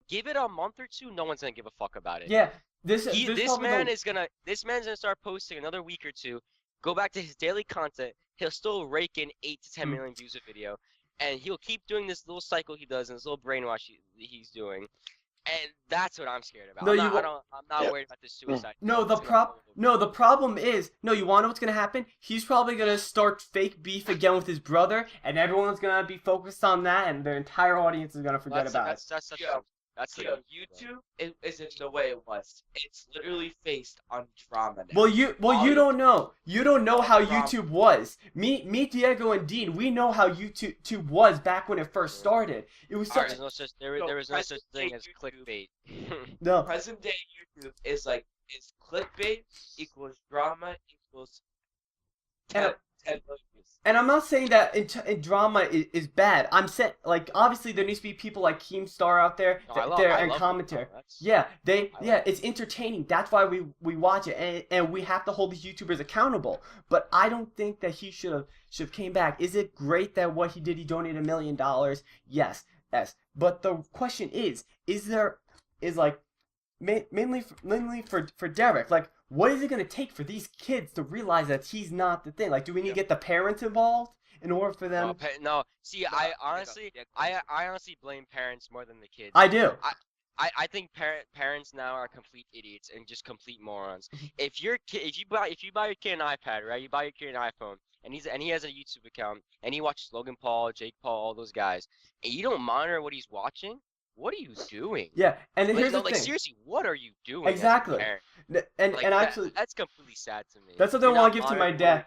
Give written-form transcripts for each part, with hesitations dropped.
Give it a month or two, no one's gonna give a fuck about it. Yeah, this This man's gonna start posting another week or two, go back to his daily content. He'll still rake in 8 to 10 million views a video, and he'll keep doing this little cycle he does and this little brainwash he's doing. And that's what I'm scared about. I'm not worried about this suicide. No, the problem is, you wanna know what's gonna happen? He's probably gonna start fake beef again with his brother, and everyone's gonna be focused on that, and their entire audience is gonna forget about it. YouTube isn't the way it was. It's literally based on drama now. Well, you don't know. You don't know how YouTube was. Me, Diego, and Dean, we know how YouTube was back when it first started. It was such. There was no such thing as clickbait. No. Present day YouTube is clickbait equals drama equals 10 million views. And I'm not saying that in drama is bad. I'm saying, like, obviously there needs to be people like Keemstar out there and commentary. It's entertaining. That's why we watch it, and we have to hold these YouTubers accountable. But I don't think that he should have came back. Is it great that what he did, he donated $1 million? Yes. But the question is mainly for Derek, like, what is it going to take for these kids to realize that he's not the thing? Like, do we need to get the parents involved in order for them? No. See, I honestly blame parents more than the kids. I do. I think parents now are complete idiots and just complete morons. If you buy your kid an iPad, right? You buy your kid an iPhone, and he has a YouTube account, and he watches Logan Paul, Jake Paul, all those guys, and you don't monitor what he's watching. What are you doing? Yeah, and here's the thing. Seriously, what are you doing? Exactly. And actually, that's completely sad to me. That's something I want to give to my dad.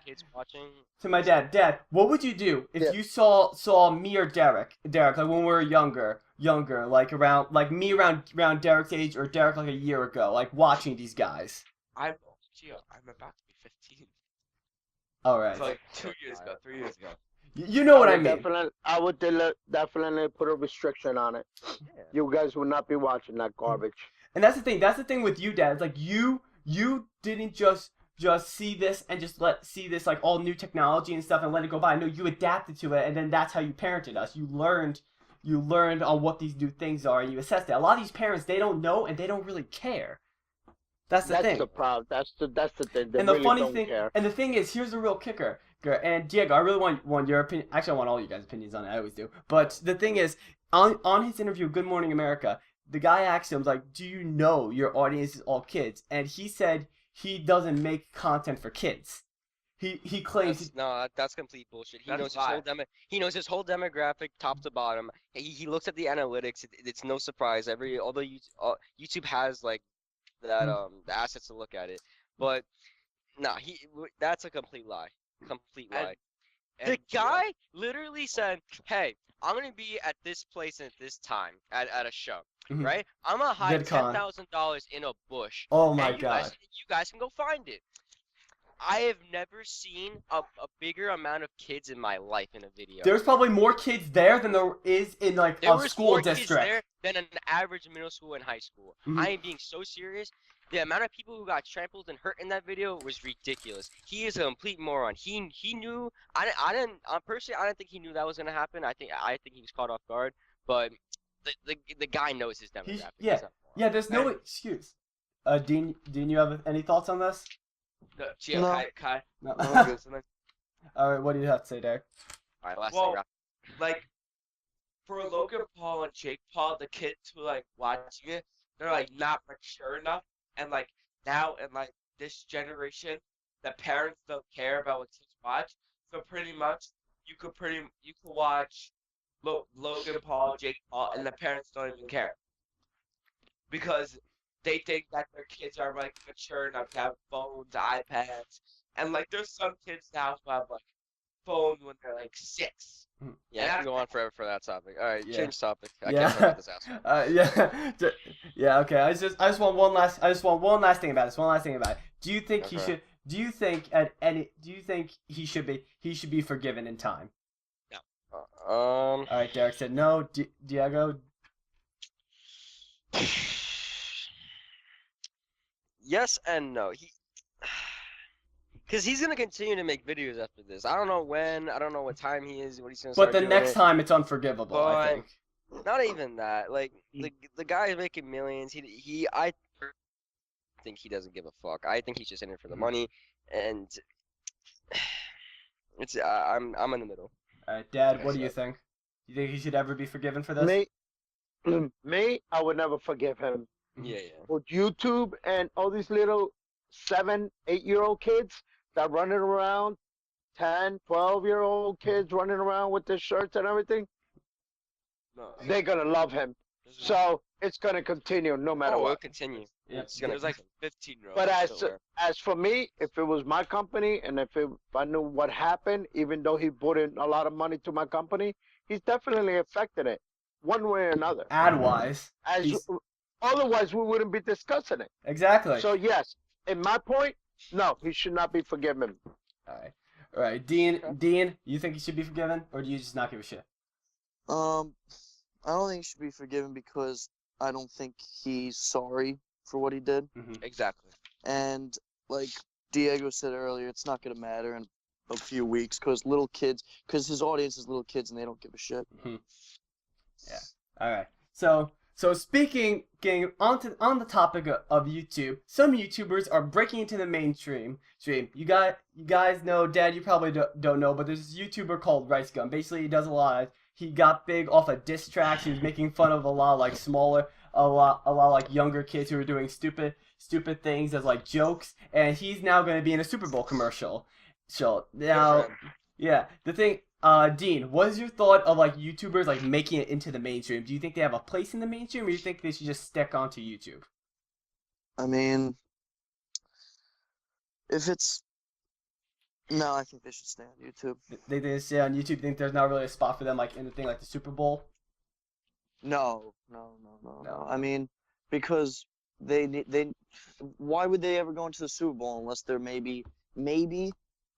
To my dad. Dad, what would you do if you saw me or Derek, like when we were younger, like around Derek's age, or Derek like a year ago, like watching these guys? I'm about to be 15. All right. It's like 2 years ago, 3 years ago. You know what I mean. I would definitely put a restriction on it. Yeah. You guys would not be watching that garbage. And that's the thing. That's the thing with you, Dad. It's like you didn't just see this and just see this like all new technology and stuff and let it go by. No, you adapted to it, and then that's how you parented us. You learned on what these new things are, and you assessed it. A lot of these parents, they don't know and they don't really care. That's the thing. That's the problem. That's the thing. They and the really funny don't thing, care. and the thing is, here's the real kicker. And Diego, I really want your opinion. Actually, I want all you guys' opinions on it. I always do. But the thing is, on his interview, Good Morning America, the guy asked him, like, do you know your audience is all kids? And he said he doesn't make content for kids. He claims that's complete bullshit. He knows his whole demographic top to bottom. He looks at the analytics. It's no surprise. Although YouTube has like that the assets to look at it, but that's a complete lie. Complete lie. The guy literally said, "Hey, I'm gonna be at this place at this time at a show, right? I'm gonna hide $10,000 in a bush. Oh my god! You guys can go find it." I have never seen a bigger amount of kids in my life in a video. There's probably more kids there than there is in like a school district. There was more kids there than an average middle school and high school. I am being so serious. The amount of people who got trampled and hurt in that video was ridiculous. He is a complete moron. He knew. I didn't think he knew that was gonna happen. I think he was caught off guard. But the guy knows his demographic. There's no excuse. Dean, you have any thoughts on this? No. Kai. No. All right, what do you have to say, Derek? All right, last thing. Like for Logan Paul and Jake Paul, the kids who like watching it, they're like not mature enough. And like now in like this generation, the parents don't care about what kids watch. So pretty much you could watch Logan Paul, Jake Paul, and the parents don't even care because they think that their kids are like mature enough to have phones, iPads, and like there's some kids now who have like phones when they're like 6. Yeah, I can go on forever for that topic. All right, change topic. I can't talk about this asshole. Okay. I just want one last thing about this. One last thing about it. Do you think he should? Do you think he should be forgiven in time? No. All right. Derek said no. Diego. Yes and no. Because he's going to continue to make videos after this. I don't know when. I don't know what time he is. What he's going to start But the next time, it's unforgivable, I think. Not even that. Like the guy is making millions. I think he doesn't give a fuck. I think he's just in it for the money, and I'm in the middle. All right, Dad, Like I what do you said. think? Do you think he should ever be forgiven for this? Me, I would never forgive him. Yeah, yeah. With YouTube and all these little 7, 8-year-old kids that running around, 10, 12-year-old kids running around with their shirts and everything, No. they're gonna love him. So it's gonna continue no matter Oh, it'll what. continue. Yeah. It's gonna There's like continue. 15-year-olds. But as for me, if it was my company and if I knew what happened, even though he put in a lot of money to my company, he's definitely affected it one way or another. Ad wise. Otherwise, we wouldn't be discussing it. Exactly. So yes, in my point, no, he should not be forgiven. All right, Dean, you think he should be forgiven, or do you just not give a shit? I don't think he should be forgiven because I don't think he's sorry for what he did. Exactly. And like Diego said earlier, it's not gonna matter in a few weeks because his audience is little kids and they don't give a shit. Yeah. All right. So speaking, getting on the topic of YouTube, some YouTubers are breaking into the mainstream. You guys know, Dad, you probably don't know, but there's this YouTuber called Rice Gum. Basically, he does a lot of. He got big off of diss tracks. He was making fun of a lot of, like a lot of like younger kids who were doing stupid things as like jokes. And he's now going to be in a Super Bowl commercial. So now, yeah, the thing. Dean, what is your thought of like YouTubers like making it into the mainstream? Do you think they have a place in the mainstream, or do you think they should just stick onto YouTube? I mean, no, I think they should stay on YouTube. They stay on YouTube. Think there's not really a spot for them like in the thing like the Super Bowl? No. I mean, because why would they ever go into the Super Bowl unless they're maybe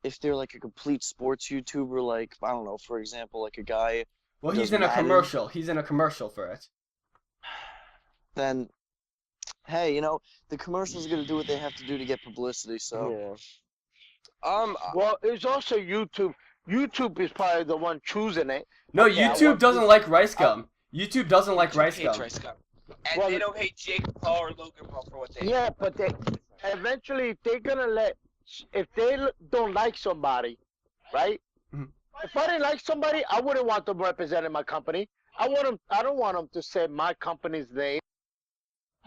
if they're like a complete sports YouTuber, like I don't know, for example, like a guy. Well, he's in a commercial. He's in a commercial for it. Then, hey, the commercial's gonna do what they have to do to get publicity. So. Yeah. Well, it's also YouTube. YouTube is probably the one choosing it. No, okay, YouTube doesn't like Rice Gum. YouTube doesn't like Rice Gum. And they don't hate Jake Paul or Logan Paul for what they. Yeah, but they eventually they're gonna if they don't like somebody, right? Mm-hmm. If I didn't like somebody, I wouldn't want them representing my company. I don't want them to say my company's name.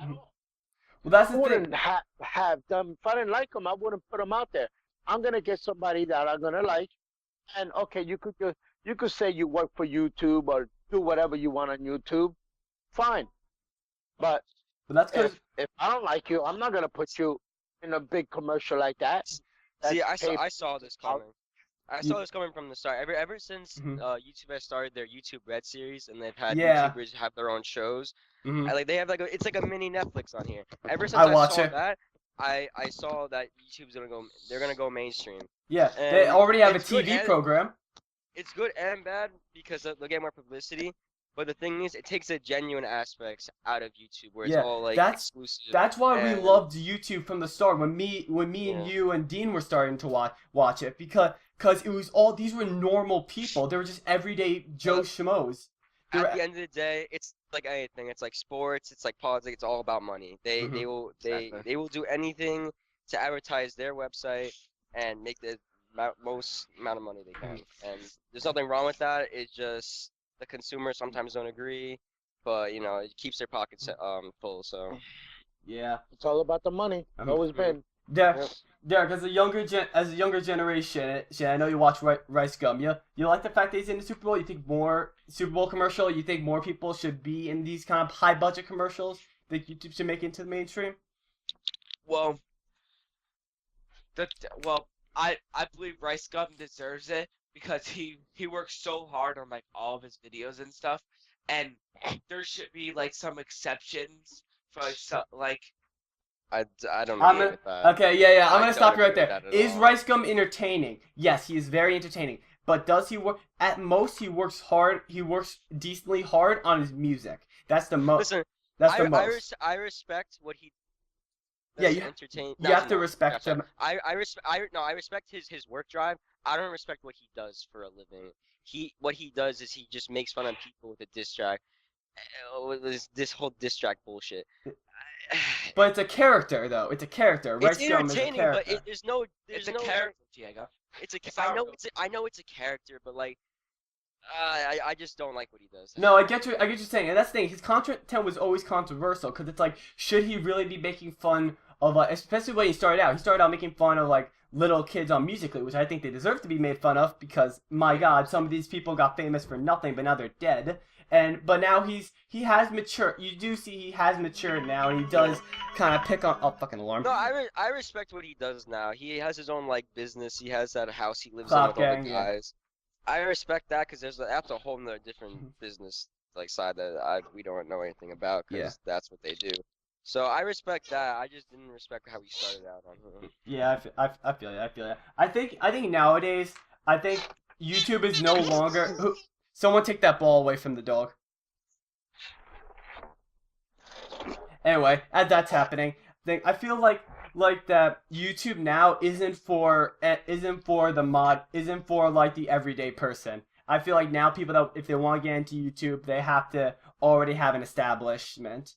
Mm-hmm. Well, that's the thing. I wouldn't have them. If I didn't like them, I wouldn't put them out there. I'm gonna get somebody that I'm gonna like, and okay, you could say you work for YouTube or do whatever you want on YouTube, fine. But that's because if I don't like you, I'm not gonna put you in a big commercial like that. See, I saw this coming. I saw this coming from the start. Ever since YouTube has started their YouTube Red series, and they've had YouTubers have their own shows. They have it's like a mini Netflix on here. Ever since I saw that, I saw that they're gonna go mainstream. Yeah, and they already have a TV program. It's good and bad because they'll get more publicity. But the thing is, it takes the genuine aspects out of YouTube, where it's all like exclusive. That's why we loved YouTube from the start. When me and you and Dean were starting to watch it, because it was these were normal people. They were just everyday Joe Schmoes. At the end of the day, it's like anything. It's like sports. It's like politics. It's all about money. They will do anything to advertise their website and make the most amount of money they can. And there's nothing wrong with that. It's just the consumers sometimes don't agree, but it keeps their pockets full. So yeah, it's all about the money. It's always been. Derek, as a younger generation, I know you watch Rice Gum. You like the fact that he's in the Super Bowl? You think more Super Bowl commercial? You think more people should be in these kind of high budget commercials that YouTube should make into the mainstream? Well, I believe Rice Gum deserves it because he works so hard on like all of his videos and stuff, and there should be like some exceptions for like. I don't agree with that. Okay, yeah. I'm gonna stop you right there. Is Rice Gum entertaining? Yes, he is very entertaining. But does he work? At most, he works hard. He works decently hard on his music. That's the most. Listen, I respect what he. Yeah, you have to respect him. I respect his work drive. I don't respect what he does for a living. What he does is he just makes fun of people with a diss track. this whole diss track bullshit. But it's a character, though. It's a character. It's Red Scum is a entertaining, but character. there's It's a no character, Diego. I know it's a character, but like, I just don't like what he does. No, I get what you're saying, and that's the thing. His content was always controversial because it's like, should he really be making fun of, especially when he started out? He started out making fun of like little kids on Musical.ly, which I think they deserve to be made fun of because my God, some of these people got famous for nothing, but now they're dead. But now he has matured. You do see he has matured now, and he does kind of pick on. Oh, fucking alarm! No, I respect what he does now. He has his own like business. He has that house he lives Clout in with all gang, the yeah. guys. I respect that because that's a whole nother different business like side that we don't know anything about because that's what they do. So I respect that. I just didn't respect how he started out on him. Yeah, I feel you. I feel you. I think nowadays, I think YouTube is no longer. Someone take that ball away from the dog. Anyway, as that's happening, I feel like that YouTube now isn't for like the everyday person. I feel like now people that if they want to get into YouTube, they have to already have an establishment.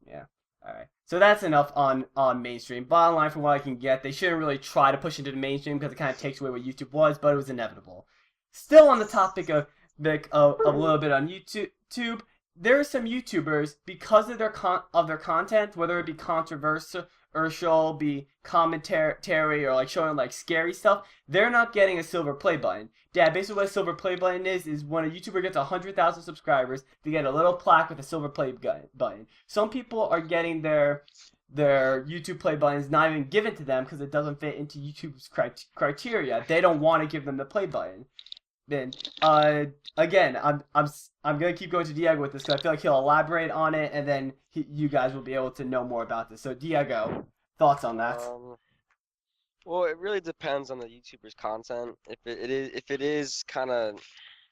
Yeah. All right. So that's enough on mainstream. Bottom line, from what I can get, they shouldn't really try to push into the mainstream because it kind of takes away what YouTube was, but it was inevitable. Still on the topic of a little bit on YouTube, there are some YouTubers because of their content, whether it be controversial, be commentary, or like showing like scary stuff, they're not getting a silver play button. Dad, basically what a silver play button is when a YouTuber gets 100,000 subscribers, they get a little plaque with a silver play button. Some people are getting their YouTube play buttons not even given to them because it doesn't fit into YouTube's criteria. They don't want to give them the play button. Then, again, I'm gonna keep going to Diego with this because I feel like he'll elaborate on it, and then you guys will be able to know more about this. So, Diego, thoughts on that? Well, it really depends on the YouTuber's content. If it is kind of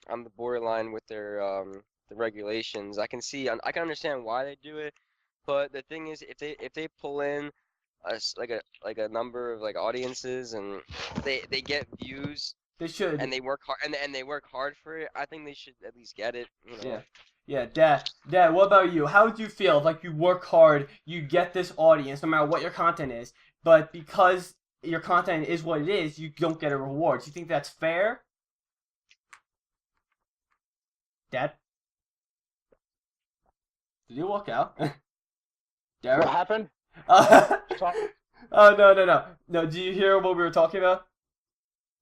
on the borderline with their the regulations, I can understand why they do it. But the thing is, if they pull in a number of like audiences and they get views. They should. And they work hard, and they work hard for it. I think they should at least get it. You know? Yeah. Dad. What about you? How would you feel if like you work hard, you get this audience, no matter what your content is, but because your content is what it is, you don't get a reward? Do you think that's fair? Dad? Did you walk out? Derek? What happened? Oh no. Do you hear what we were talking about?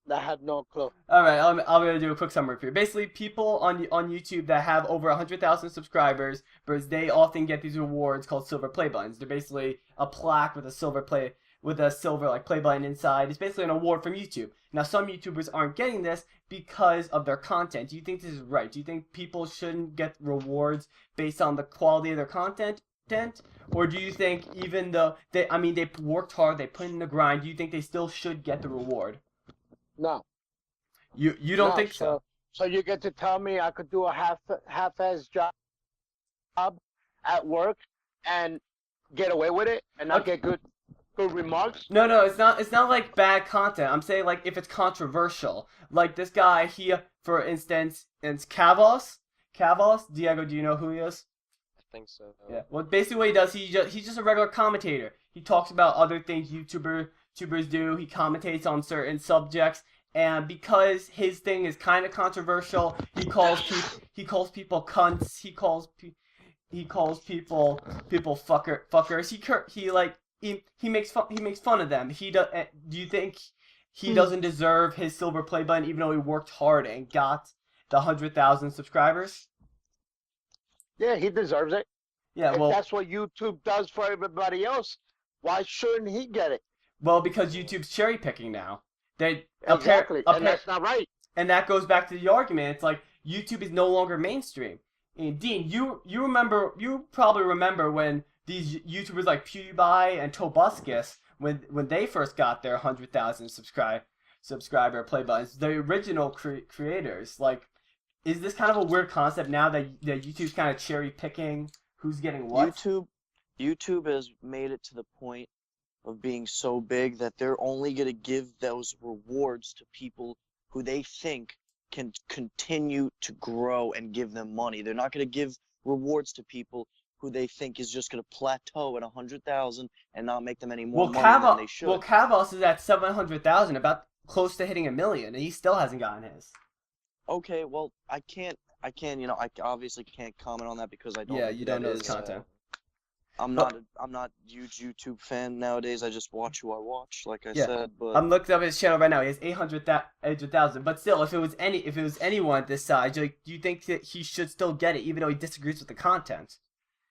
I had no clue. All right, I'm gonna do a quick summary for you. Basically, people on YouTube that have over 100,000 subscribers, they often get these rewards called silver play buttons. They're basically a plaque with a silver play button inside. It's basically an award from YouTube. Now, some YouTubers aren't getting this because of their content. Do you think this is right? Do you think people shouldn't get rewards based on the quality of their content? Or do you think even though they worked hard, they put in the grind, do you think they still should get the reward? No. You don't think so? So you get to tell me I could do a half-ass job at work and get away with it and not get good remarks? No, it's not like bad content. I'm saying like if it's controversial. Like this guy, for instance, it's Kavos. Diego, do you know who he is? I think so. Yeah. Well, basically what he does, he's just a regular commentator. He talks about other things YouTubers do. He commentates on certain subjects, and because his thing is kind of controversial, he calls people cunts. He calls people fuckers. He makes fun of them. Do you think he doesn't deserve his silver play button even though he worked hard and got the 100,000 subscribers? Yeah, he deserves it. Yeah, if that's what YouTube does for everybody else, why shouldn't he get it? Well, because YouTube's cherry picking now. Exactly, and that's not right. And that goes back to the argument. It's like YouTube is no longer mainstream. And Dean, you probably remember when these YouTubers like PewDiePie and Tobuscus, when they first got their 100,000 subscriber play buttons, the original creators. Like, is this kind of a weird concept now that YouTube's kind of cherry picking who's getting what? YouTube has made it to the point of being so big that they're only going to give those rewards to people who they think can continue to grow and give them money. They're not going to give rewards to people who they think is just going to plateau at 100,000 and not make them any more money than they should. Well, Kavos is at 700,000, about close to hitting 1 million, and he still hasn't gotten his. Okay, well, I obviously can't comment on that because I don't. Yeah, you don't know his content. I'm not a huge YouTube fan nowadays. I just watch who I watch, like I said. But I'm looking up his channel right now. He has 800,000. But still, if it was anyone at this size, do you think that he should still get it, even though he disagrees with the content?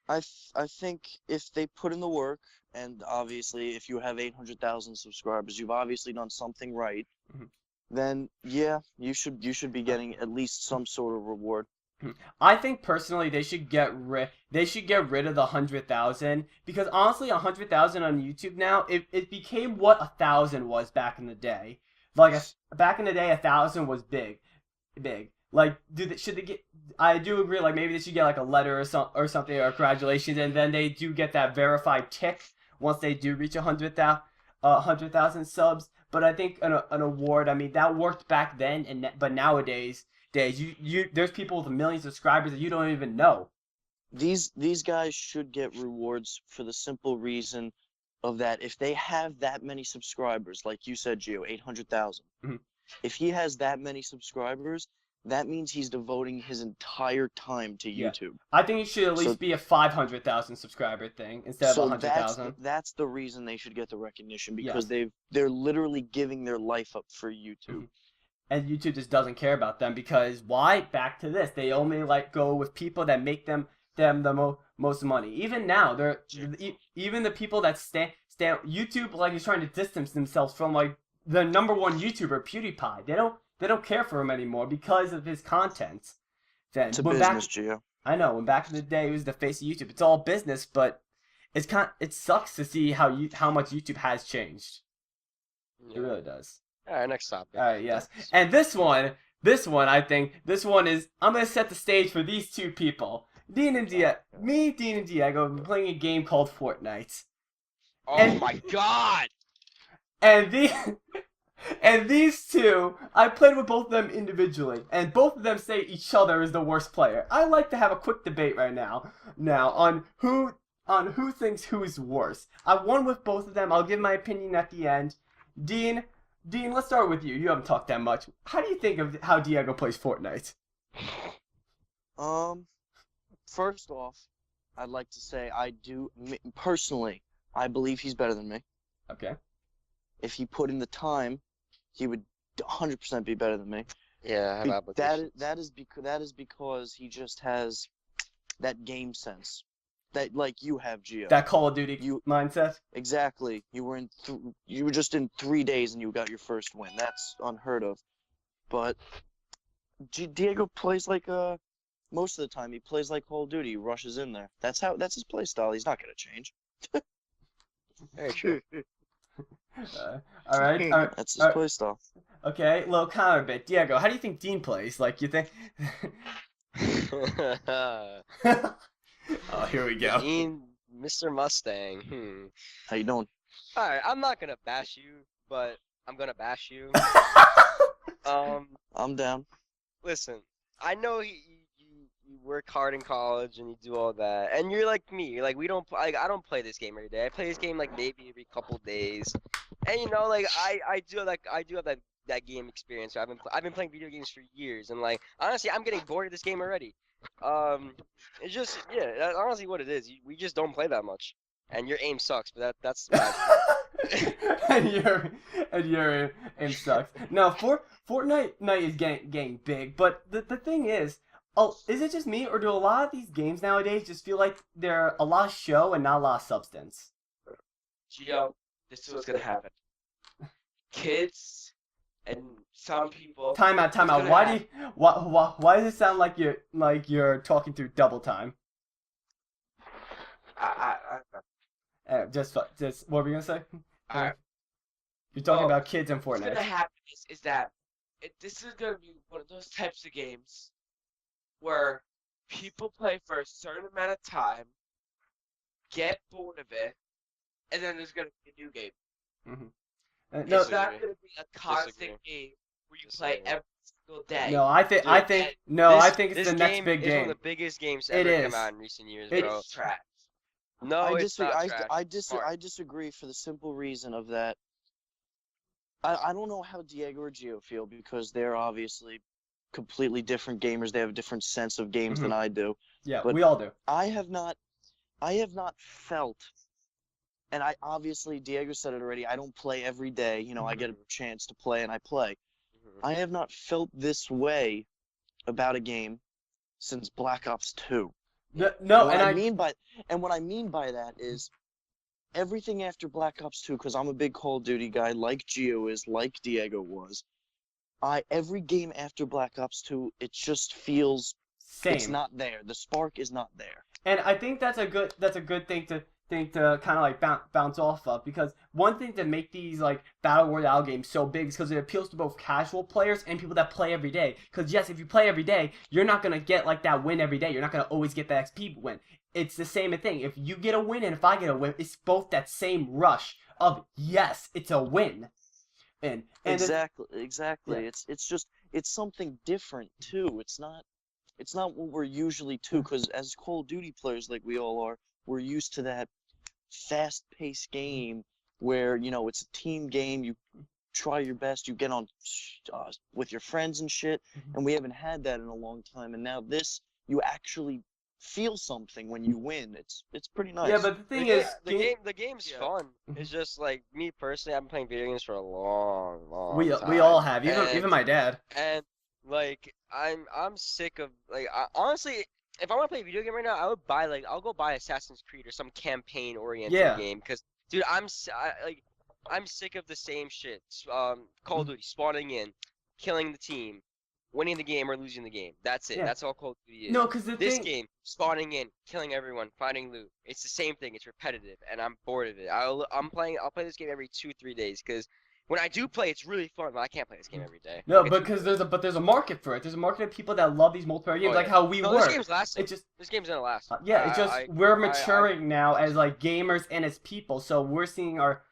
I think if they put in the work, and obviously if you have 800,000 subscribers, you've obviously done something right. Mm-hmm. Then yeah, you should be getting at least some sort of reward. I think personally they should get rid of the 100,000, because honestly 100,000 on YouTube now it became what 1,000 was back in the day. Like back in the day 1,000 was big. Like should they get? I do agree. Like maybe they should get like a letter or something or congratulations, and then they do get that verified tick once they do reach 100,000 subs. But I think an award. I mean that worked back then, but nowadays. There's people with 1 million subscribers that you don't even know. These guys should get rewards for the simple reason of that if they have that many subscribers, like you said, Gio, 800,000. Mm-hmm. If he has that many subscribers, that means he's devoting his entire time to YouTube. I think it should at least be a 500,000 subscriber thing instead of 100,000. That's the reason they should get the recognition, because they're literally giving their life up for YouTube. Mm-hmm. And YouTube just doesn't care about them because why? Back to this, they only go with people that make them the most money. Even now, even the people that stand YouTube is trying to distance themselves from the number one YouTuber, PewDiePie. They don't care for him anymore because of his content. It's a business, Gio. I know. When back in the day, he was the face of YouTube. It's all business, but it sucks to see how much YouTube has changed. Yeah. It really does. All right, next topic. All right, yes. And this one, I think, I'm going to set the stage for these two people. Dean and Diego have been playing a game called Fortnite. Oh my god! And these two, I played with both of them individually, and both of them say each other is the worst player. I'd like to have a quick debate right now on who thinks who's worse. I won with both of them. I'll give my opinion at the end. Dean, let's start with you. You haven't talked that much. How do you think of how Diego plays Fortnite? First off, I'd like to say personally, I believe he's better than me. Okay. If he put in the time, he would 100% be better than me. Yeah, I have applications. That is because he just has that game sense. That you have, Gio. That Call of Duty mindset. Exactly. You were just in 3 days and you got your first win. That's unheard of. But Diego plays most of the time he plays like Call of Duty. He rushes in there. That's his play style. He's not gonna change. Very true. All right. That's his play style. Okay, little counter bit. Diego, how do you think Dean plays? You think? Oh, here we go. Dean, Mr. Mustang. How you doing? All right, I'm not gonna bash you, but I'm gonna bash you. I'm down. Listen, I know you work hard in college and you do all that, and you're like me. We don't. I don't play this game every day. I play this game maybe every couple days, and I do have that game experience. I've been playing video games for years, and honestly, I'm getting bored of this game already. It's just that's honestly what it is. We just don't play that much, and your aim sucks. But that's bad. and your aim sucks. Now, Fortnite is getting big, but the thing is, is it just me, or do a lot of these games nowadays just feel like they're a lot of show and not a lot of substance? Gio, this is what's gonna happen. Kids and some people. Time out. Why does it sound like you're talking through double time? Just what were you gonna say? Alright. You're talking about kids and Fortnite. What's gonna happen is that this is gonna be one of those types of games where people play for a certain amount of time, get bored of it, and then there's gonna be a new game. Mm-hmm. It's not gonna be a constant game where you play every single day. No, I think Dude, I think no, I think it's this the next game big is one game. of the biggest games It ever come is. out in recent years, It- bro. It's trash. No, it's not trash. I disagree for the simple reason of that. I don't know how Diego or Gio feel because they're obviously completely different gamers. They have a different sense of games than I do. Yeah, But we all do. I have not felt, and I obviously Diego said it already. I don't play every day. You know, I get a chance to play and I play. I have not felt this way about a game since Black Ops 2. No, And and what I I mean by that is everything after Black Ops 2, because I'm a big Call of Duty guy, like Gio is, like Diego was. Every game after Black Ops 2, it just feels it's same. not there. The spark is not there. And I think that's a good thing to kind of like bounce off of, because one thing to make these like battle royale games so big is because it appeals to both casual players and people that play every day. Because yes, if you play every day, you're not gonna get like that win every day. You're not gonna always get the XP win. It's the same thing. If you get a win and if I get a win, it's both that same rush of yes, it's a win. And Exactly. Yeah. It's something different too. It's not what we're usually to, because as Call of Duty players like we all are, we're used to that fast-paced game where, you know, it's a team game, you try your best, you get on with your friends and shit, and we haven't had that in a long time, and now this, you actually feel something when you win. It's pretty nice. Yeah, but the thing is, the game's fun. It's just like me personally, I've been playing video games for a long we time. all have, And- even my dad. And like I'm sick of like honestly, if I want to play a video game right now, I'll go buy Assassin's Creed or some campaign oriented game, because dude, I'm sick of the same shit. Call of Duty, spawning in, killing the team, winning the game or losing the game. That's it. Yeah. That's all Call of Duty is. No, because This game, spawning in, killing everyone, finding loot. It's the same thing. It's repetitive, and I'm bored of it. I'll play this game every 2-3 days, because when I do play, it's really fun. But I can't play this game every day. No, I'll get because too there's a market for it. There's a market of people that love these multiplayer games, Oh, like yeah. how we No, work. this game's lasting. It just This game's gonna last. it's just I- we're I- maturing now as like gamers and as people, so we're seeing our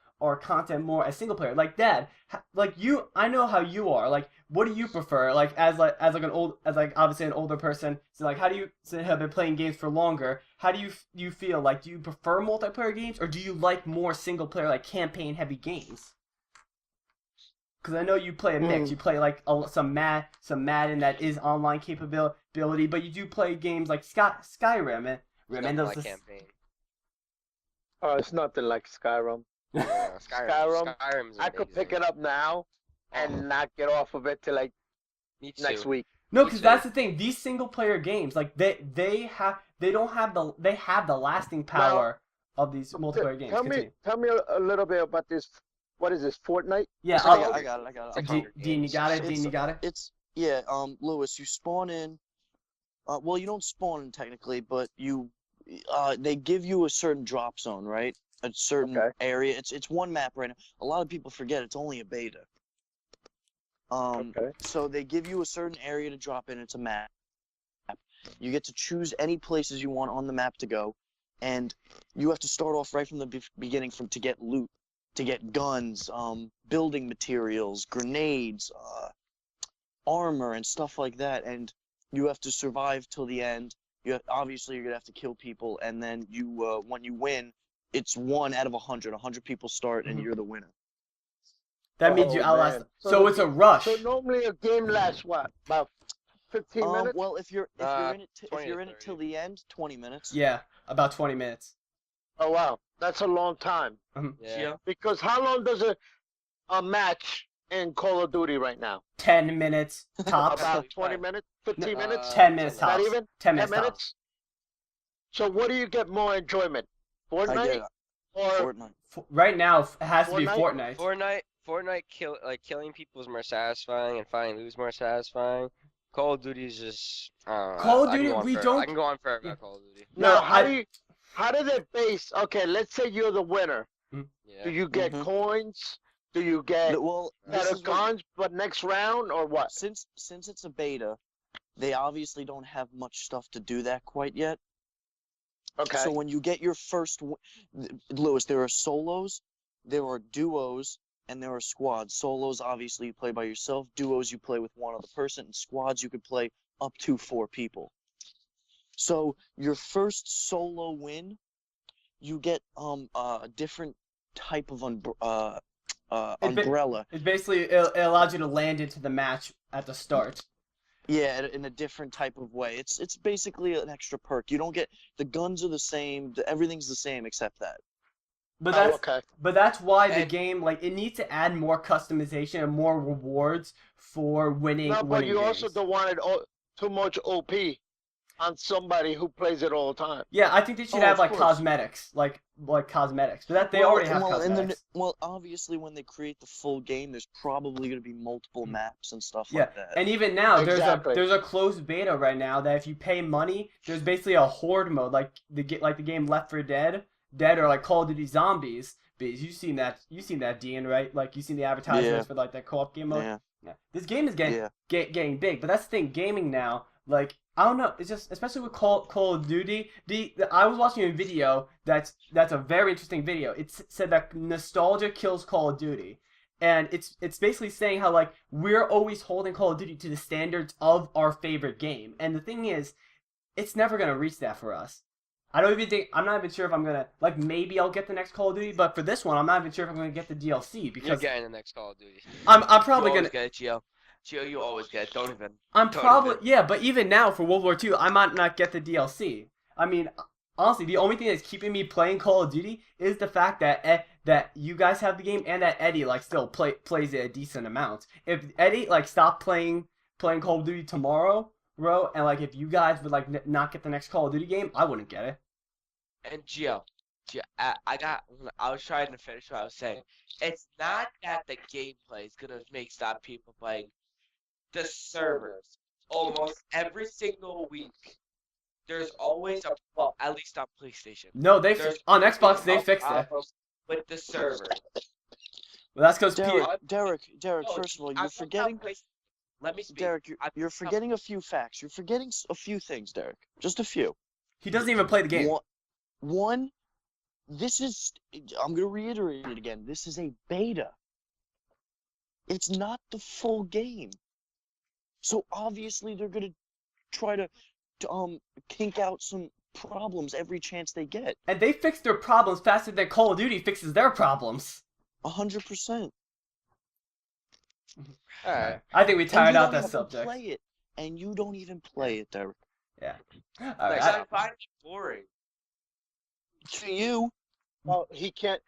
content more as single player. Like Dad, like you, I know how you are. Like, what do you prefer? Like as obviously an older person. So like, how do you have been playing games for longer? How do you feel? Like, do you prefer multiplayer games or do you like more single player, like campaign heavy games? Because I know you play a mix. You play like some Madden that is online capability, but you do play games like Skyrim and Nothing like campaign. Oh, it's nothing like Skyrim. Yeah, Skyrim's I could pick amazing. it up now and not get off of it till like Me too. next week. No, Me because too. that's the thing. These single player games, like they have the lasting power of these multiplayer games. Tell me a little bit about this. What is this, Fortnite? Yeah, I got it. It's like Dean, Hunger Dean, you Games. got it. Dean, you got it. It's Lewis, you spawn in. Well, you don't spawn in technically, but they give you a certain drop zone, right? A certain area. It's one map right now. A lot of people forget it's only a beta. So they give you a certain area to drop in. It's a map. You get to choose any places you want on the map to go, and you have to start off right from the beginning to get loot, to get guns, building materials, grenades, armor, and stuff like that. And you have to survive till the end. Obviously, you're gonna have to kill people, and then when you win, it's 1 out of 100. 100 people start, and you're the winner. That means you outlast. man. So it's a rush. So normally a game lasts what, about 15 minutes? Well, if you're in it 20 to till 30. the end, 20 minutes. Yeah, about 20 minutes. Oh wow, that's a long time. Yeah. Because how long does a match in Call of Duty right now? 10 minutes tops. About 20 minutes, 15 minutes, 10 minutes Not tops. not even 10 10 minutes tops. minutes. So what do you get more enjoyment, I Fortnite get or Fortnite. Right now, it has to be Fortnite? Fortnite. Fortnite killing people is more satisfying and finding loot is more satisfying. Call of Duty is just Call of Duty, I can go on forever Yeah. about Call of Duty. No, now? How do they base? Okay, let's say you're the winner. Yeah. Do you get Mhm. coins? Do you get Well, this better is what- guns, but next round or what? since it's a beta, they obviously don't have much stuff to do that quite yet. Okay. So when you get your first, Lewis, there are solos, there are duos, and there are squads. Solos, obviously, you play by yourself. Duos, you play with one other person. And squads, you could play up to 4 people. So your first solo win, you get a different type of umbrella. It basically it allows you to land into the match at the start. Yeah, in a different type of way. It's basically an extra perk. You don't get the guns are the same. Everything's the same except that. But that's why the game, like, it needs to add more customization and more rewards for winning. No, but you games. also don't want it too much OP on somebody who plays it all the time. Yeah, I think they should have like cosmetics, like cosmetics. But they already have cosmetics. Well, obviously, when they create the full game, there's probably going to be multiple maps and stuff yeah, like that. And even now, Exactly. there's a closed beta right now that if you pay money, there's basically a horde mode, like the game Left 4 Dead, or like Call of Duty Zombies. Because you've seen that, Dean, right? Like you've seen the advertisements for like that co-op game mode. Yeah. This game is getting big, but that's the thing. Gaming now, like, I don't know. It's just, especially with Call of Duty. I was watching a video that's a very interesting video. It said that nostalgia kills Call of Duty, and it's basically saying how, like, we're always holding Call of Duty to the standards of our favorite game, and the thing is, it's never gonna reach that for us. I'm not even sure if I'm gonna, like, maybe I'll get the next Call of Duty, but for this one, I'm not even sure if I'm gonna get the DLC because you're getting the next Call of Duty. I'm probably gonna get it, Gio. Gio, you always get it. Don't even. Yeah, but even now for World War II, I might not get the DLC. I mean, honestly, the only thing that's keeping me playing Call of Duty is the fact that that you guys have the game and that Eddie like still plays it a decent amount. If Eddie like stopped playing Call of Duty tomorrow, bro, and like if you guys would like not get the next Call of Duty game, I wouldn't get it. And Gio, I was trying to finish what I was saying. It's not that the gameplay is gonna stop people playing. The servers, almost every single week, there's always at least on PlayStation. No, on Xbox they fixed it. With the server. Well, that's because Derek. First of all, you're forgetting. Let me speak. Derek, you're forgetting a few facts. You're forgetting a few things, Derek. Just a few. He doesn't even play the game. One, this is. I'm gonna reiterate it again. This is a beta. It's not the full game. So obviously they're gonna try to kink out some problems every chance they get. And they fix their problems faster than Call of Duty fixes their problems. 100%. Alright. I think we tired out that subject. Play it, and you don't even play it, Derek. Yeah. Alright. I find it boring. To you. Well, he can't.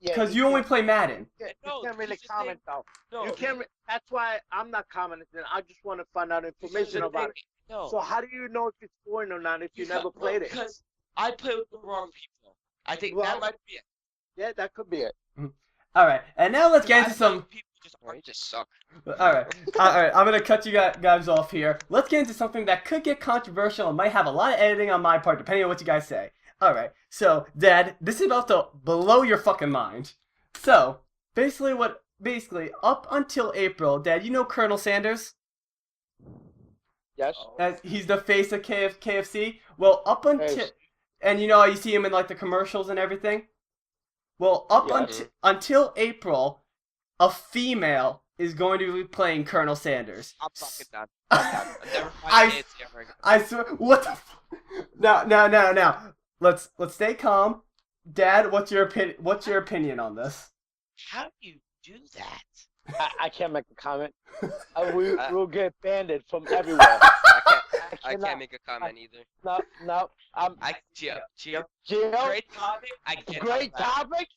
Because you only play Madden. Yeah, you can't really comment though. No, you can't. That's why I'm not commenting. I just want to find out information about it. No. So how do you know if it's boring or not if you never played it? Because I play with the wrong people. I think that might be it. Yeah, that could be it. All right, and now let's get into some. You just suck. All right. I'm gonna cut you guys off here. Let's get into something that could get controversial and might have a lot of editing on my part, depending on what you guys say. Alright, so, Dad, this is about to blow your fucking mind. So, basically, up until April, Dad, you know Colonel Sanders? Yes. He's the face of KFC? Well, up until... And you know how you see him in, like, the commercials and everything? Well, until April, a female is going to be playing Colonel Sanders. I'm fucking done. I swear... What the fuck? Now. Let's stay calm. Dad, what's your opinion on this? How do you do that? I can't make a comment. We'll get banned from everywhere. I can't make a comment either. No. Gio. Great topic. Great topic,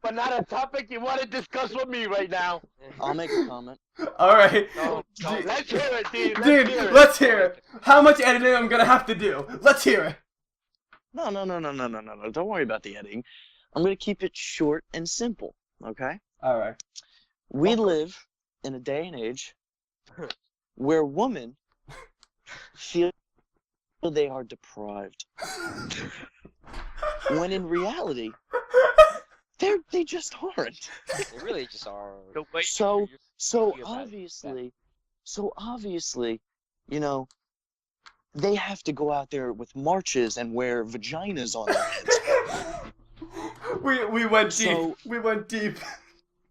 but not a topic you want to discuss with me right now. I'll make a comment. All right. Let's hear it, dude. Let's hear it. How much editing I'm gonna have to do? Let's hear it. No. Don't worry about the editing. I'm going to keep it short and simple, okay? All right. We live in a day and age where women feel they are deprived. When in reality, they just aren't. They really just are. So obviously, you know, they have to go out there with marches and wear vaginas on their heads. We went deep. We went deep.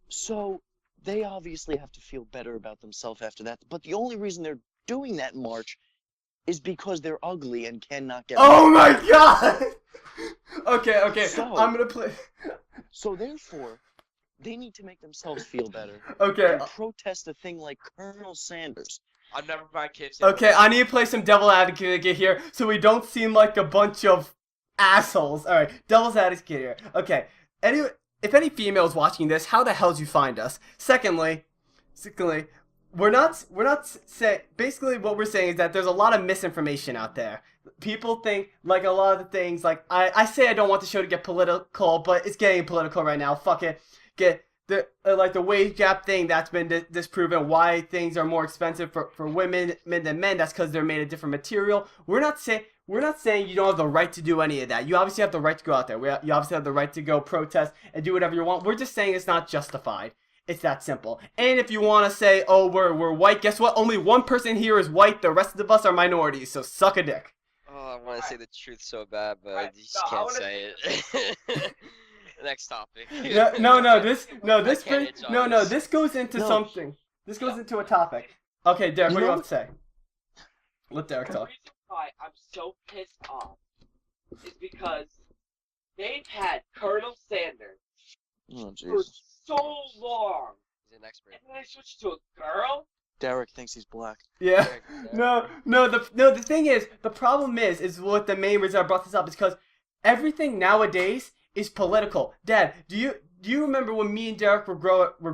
So they obviously have to feel better about themselves after that. But the only reason they're doing that march is because they're ugly and cannot get. Oh my god! Okay. So, I'm gonna play. So therefore, they need to make themselves feel better. Okay. And protest a thing like Colonel Sanders. I've never mind kids. Okay, I need to play some devil advocate here so we don't seem like a bunch of assholes. Alright, devil's advocate here. Okay, anyway, if any females watching this, how the hell did you find us? Secondly, we're not saying, basically what we're saying is that there's a lot of misinformation out there. People think, like, a lot of the things, like, I say I don't want the show to get political, but it's getting political right now. Fuck it. Like the wage gap thing, that's been disproven. Why things are more expensive for women than men, that's because they're made of different material. We're not saying you don't have the right to do any of that. You obviously have the right to go out there. You obviously have the right to go protest and do whatever you want. We're just saying it's not justified. It's that simple. And if you want to say, oh, we're white, guess what? Only one person here is white. The rest of us are minorities, so suck a dick. Oh, I want to say the truth so bad, but I just can't say it. Next topic. This goes into something. This goes into a topic. Okay, Derek, what do you have to say? Let Derek talk. The reason why I'm so pissed off is because they've had Colonel Sanders Oh, for Jesus. so long, He's an expert. and then they switched to a girl. Derek thinks he's black. Yeah. The thing is, the problem is what the main reason I brought this up is because everything nowadays is political. Dad, do you remember when me and Derek were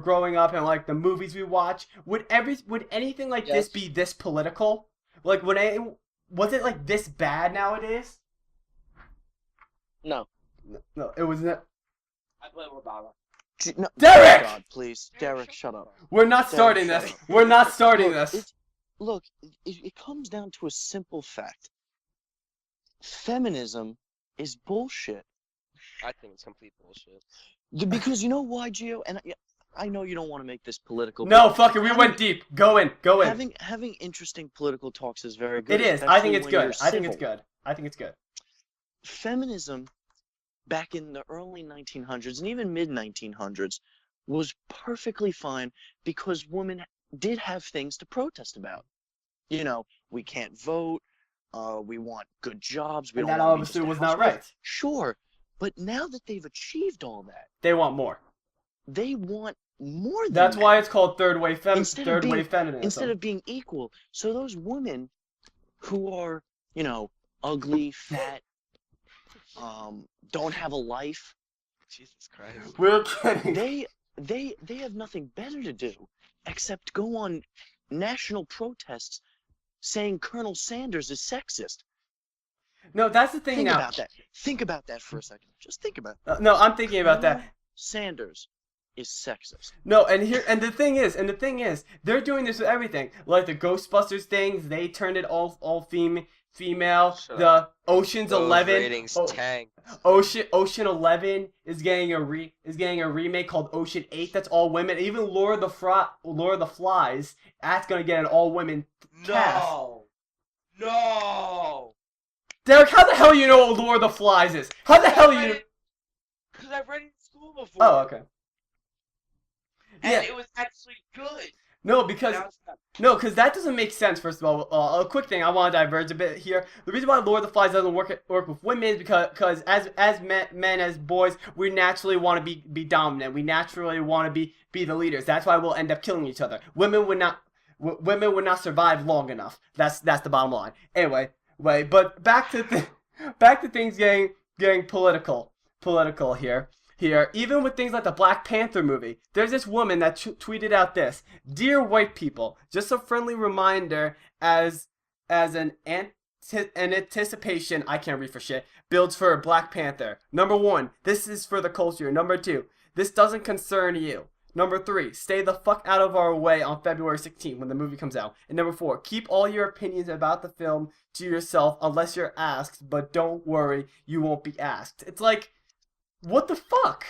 growing up and like the movies we watch? Would anything like this be this political? Like was it like this bad nowadays? No. No, it was not. I blame Obama. No, Derek! God, please. Derek, shut up. We're not starting Derek, this. shut up. We're not starting this. Look, it comes down to a simple fact. Feminism is bullshit. I think it's complete bullshit. Because you know why, Gio? And I know you don't want to make this political. No, fuck it. We went deep. Go in. Having interesting political talks is very good. It is. I think it's especially when good. you're I think it's civil. good. I think it's good. Feminism, back in the early 1900s and even mid 1900s, was perfectly fine because women did have things to protest about. You know, we can't vote. We want good jobs. We And don't that want to be obviously just was not housewives. right. Sure, but now that they've achieved all that, They want more. they want more than That's that. why it's called third wave Instead of being- feminism. Instead of being equal. So those women who are, you know, ugly, fat, don't have a life, Jesus Christ. We're kidding. they have nothing better to do except go on national protests saying Colonel Sanders is sexist. No, that's the thing Think now. about that. Think about that for a second. Just think about it. No, I'm thinking about that. Sanders is sexist. No, and the thing is, they're doing this with everything. Like the Ghostbusters things, they turned it all female. Shut The Ocean's Those 11. ratings tank. Ocean 11 is getting a remake called Ocean 8. That's all women. Even Lord of the Flies, that's gonna get an all women cast. No. Derek, how the hell you know what Lord of the Flies is? How the hell you? Because I've read it in school before. Oh, okay. And Yeah. it was actually good. No, because Now it's not. No, because that doesn't make sense, first of all. A quick thing, I want to diverge a bit here. The reason why Lord of the Flies doesn't work with women is because as men, as boys, we naturally want to be dominant. We naturally want to be the leaders. That's why we'll end up killing each other. Women would not survive long enough. That's the bottom line. Anyway, but back to things getting political here. Here, even with things like the Black Panther movie, there's this woman that tweeted out this: "Dear white people, just a friendly reminder as an anticipation, I can't read for shit, builds for Black Panther. Number 1, this is for the culture. Number 2, this doesn't concern you. Number 3, stay the fuck out of our way on February 16th when the movie comes out. And number 4, keep all your opinions about the film to yourself unless you're asked, but don't worry, you won't be asked." It's like, what the fuck?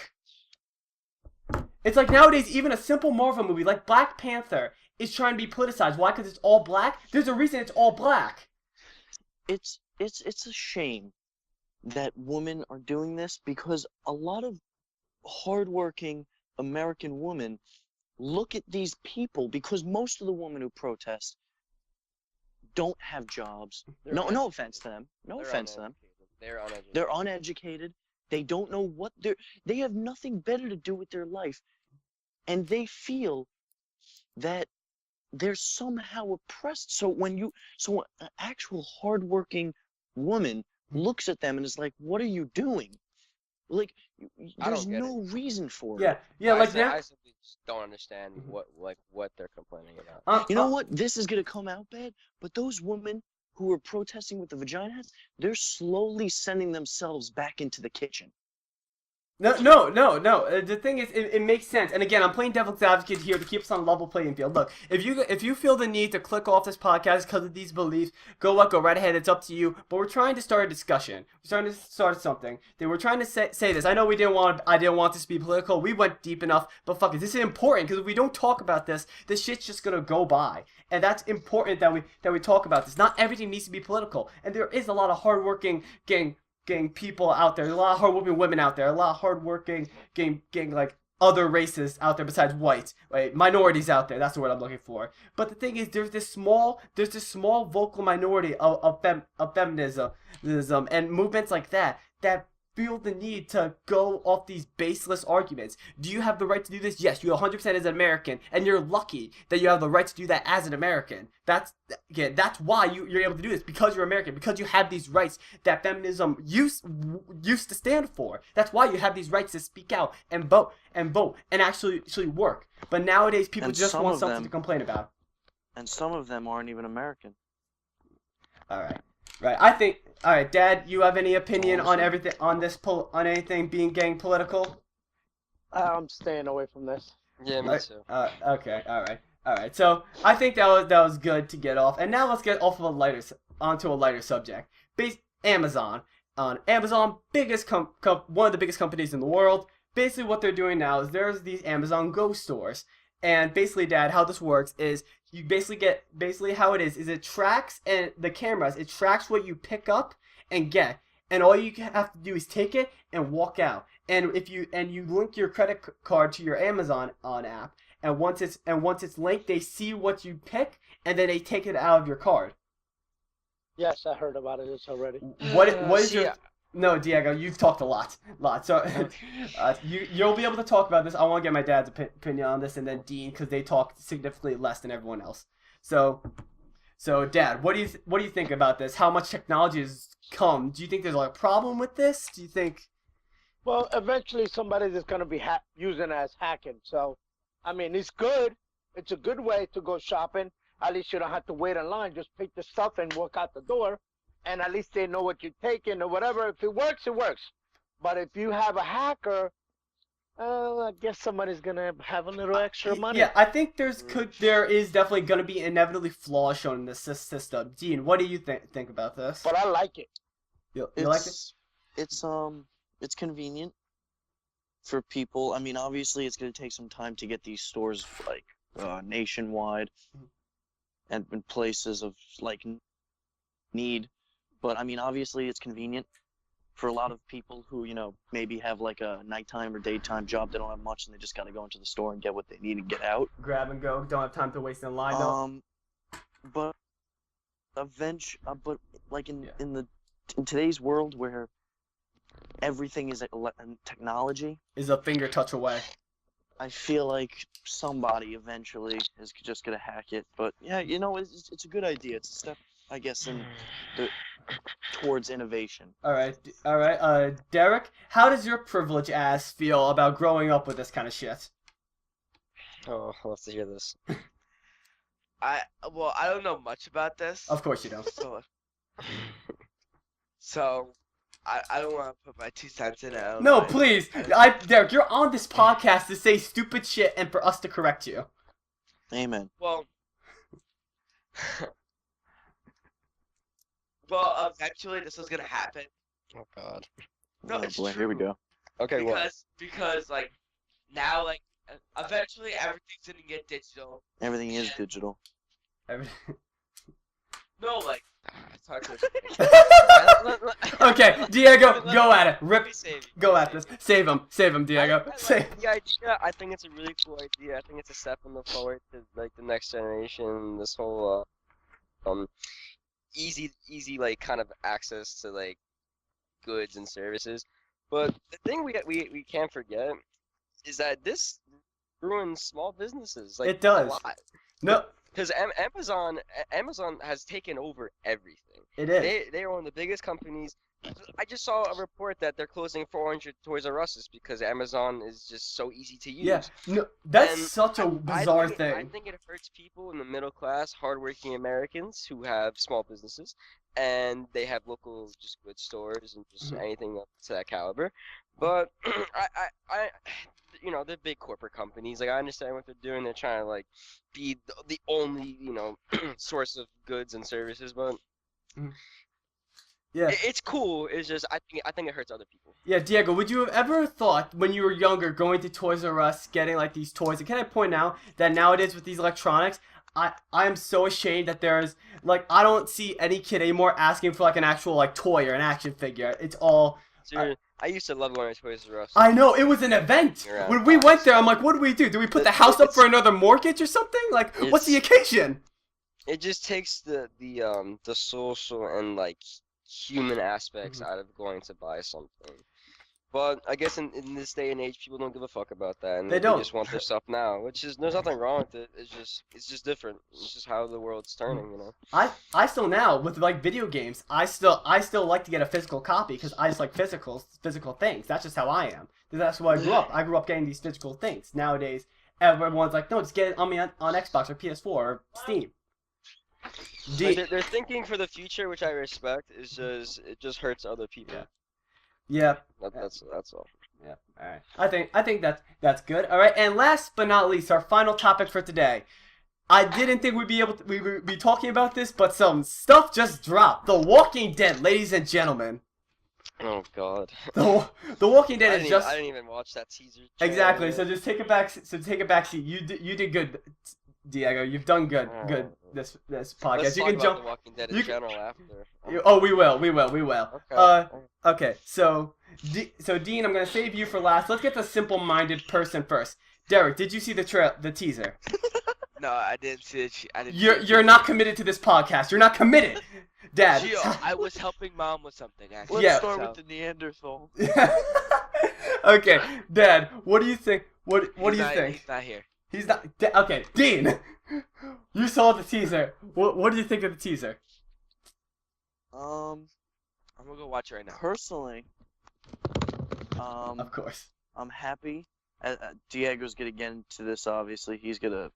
It's like nowadays, even a simple Marvel movie like Black Panther is trying to be politicized. Why? Because it's all black? There's a reason it's all black. It's a shame that women are doing this because a lot of hardworking American women look at these people, because most of the women who protest don't have jobs. No offense to them. No offense to them. They're uneducated. They're uneducated. They don't know what they have nothing better to do with their life. And they feel that they're somehow oppressed. So an actual hardworking woman looks at them and is like, "What are you doing?" Like, there's no reason for it. Yeah. I simply just don't understand what they're complaining about. You know what? This is gonna come out bad, but those women who are protesting with the vagina hats, they're slowly sending themselves back into the kitchen. No. The thing is, it makes sense. And again, I'm playing devil's advocate here to keep us on a level playing field. Look, if you feel the need to click off this podcast because of these beliefs, go right ahead. It's up to you. But we're trying to start a discussion. We're trying to start something. We're trying to say this. I know I didn't want this to be political. We went deep enough, but fuck it, this is important because if we don't talk about this shit's just gonna go by. And that's important that we talk about this. Not everything needs to be political. And there is a lot of hardworking gang people out there. There's a lot of hardworking women out there. A lot of hardworking like other races out there besides whites. Right? Minorities out there. That's the word I'm looking for. But the thing is, there's this small vocal minority of feminism and movements like that feel the need to go off these baseless arguments. Do you have the right to do this? Yes, you 100% as an American, and you're lucky that you have the right to do that as an American. That's why you're able to do this, because you're American, because you have these rights that feminism used to stand for. That's why you have these rights to speak out and vote and actually work. But nowadays, people just want something to complain about. And some of them aren't even American. All right. Right, I think. All right, Dad, you have any opinion on everything on anything being gang political? I'm staying away from this. Yeah, me too. Okay, all right. So I think that was good to get off, and now let's get off of onto a lighter subject. Amazon, biggest one of the biggest companies in the world. Basically, what they're doing now is there's these Amazon Go stores. And basically, Dad, how this works is you basically how it is it tracks, and the cameras, it tracks what you pick up and get. And all you have to do is take it and walk out. And if you link your credit card to your Amazon app, and once it's linked, they see what you pick, and then they take it out of your card. Yes, I heard about it already. What is your... No, Diego, you've talked a lot. So you'll be able to talk about this. I want to get my dad's opinion on this, and then Dean, because they talk significantly less than everyone else. So Dad, what do you think about this? How much technology has come? Do you think there's a problem with this? Do you think? Well, eventually somebody's just gonna be using it as hacking. So, I mean, it's good. It's a good way to go shopping. At least you don't have to wait in line. Just pick the stuff and walk out the door. And at least they know what you're taking or whatever. If it works, it works. But if you have a hacker, I guess somebody's gonna have a little extra money. Yeah, I think there is definitely gonna be inevitably flaws shown in this system. Dean, what do you think about this? But I like it. You like it? It's convenient for people. I mean, obviously, it's gonna take some time to get these stores like nationwide and in places of like need. But I mean, obviously, it's convenient for a lot of people who, maybe have like a nighttime or daytime job. They don't have much, and they just gotta go into the store and get what they need and get out. Grab and go. Don't have time to waste in line. Though. But like in today's world where everything is technology, is a finger touch away. I feel like somebody eventually is just gonna hack it. But yeah, it's a good idea. It's a step, I guess, towards innovation. All right. Derek, how does your privileged ass feel about growing up with this kind of shit? Oh, I'll have to hear this. I don't know much about this. Of course you don't. So I don't want to put my 2 cents in it. No, please. Derek, you're on this podcast to say stupid shit and for us to correct you. Amen. Well, eventually this is gonna happen. Oh God. No, it's boy, true. here we go. Okay, because like now, like eventually everything's gonna get digital. Everything is digital. No, like It's hard to explain. Okay, Diego, go at it. Rip. Let me save you. Go at this. Save him, Diego. I Save. like the idea. I think it's a really cool idea. I think it's a step in the forward to like the next generation. This whole easy like kind of access to like goods and services. But the thing we can't forget is that this ruins small businesses. Like It does. a lot. No, Because Amazon has taken over everything. it is. They are one of the biggest companies. I just saw a report that they're closing 400 Toys R Us's because Amazon is just so easy to use. Yeah. No, that's And such a bizarre I thing. think it hurts people in the middle class, hardworking Americans who have small businesses, and they have local just good stores and just anything up to that caliber. But they're big corporate companies. Like I understand what they're doing. They're trying to like be the only source of goods and services, but Yeah. it's cool. It's just I think it hurts other people. Yeah, Diego, would you have ever thought when you were younger going to Toys R Us, getting like these toys? And can I point out that nowadays with these electronics, I am so ashamed that there's like I don't see any kid anymore asking for like an actual like toy or an action figure. It's all. Dude, I used to love going to Toys R Us. I know, it was an event. Around When we house. went there, I'm like, what do we do? Do we put the house up for another mortgage or something? Like, what's the occasion? It just takes the social and like human aspects out of going to buy something. But I guess in this day and age, people don't give a fuck about that, and They don't. just want their stuff now. Which is there's nothing wrong with it. It's just different. It's just how the world's turning, I still now with like video games, I still like to get a physical copy because I just like physical things. That's just how I am. That's why I grew up. I grew up getting these physical things. Nowadays, everyone's like, no, just get it on Xbox or PS4 or Steam. But they're thinking for the future, which I respect. It just hurts other people. Yeah. That's all. Yeah. All right. I think that's good. All right. And last but not least, our final topic for today. I didn't think we would be talking about this, but some stuff just dropped. The Walking Dead, ladies and gentlemen. Oh God. The Walking Dead is just. I didn't even watch that teaser. Exactly. So just take a back. So take a back seat. You did good, Diego. You've done good. Good this podcast. Let's You talk can about jump. The Walking Dead you in can- general after. Oh, we will. Okay. Okay. So Dean, I'm gonna save you for last. Let's get the simple-minded person first. Derek, did you see the teaser? No, I didn't see it. You're not committed to this podcast. You're not committed, Dad. Gio, I was helping Mom with something actually. Yeah. Let's start with the Neanderthal. Okay, Dad. What do you think? What do you think? He's not here. He's not. Okay, Dean. You saw the teaser. What do you think of the teaser? I'm gonna go watch it right now. Personally, Of course. I'm happy. Diego's gonna get into this. Obviously, he's gonna,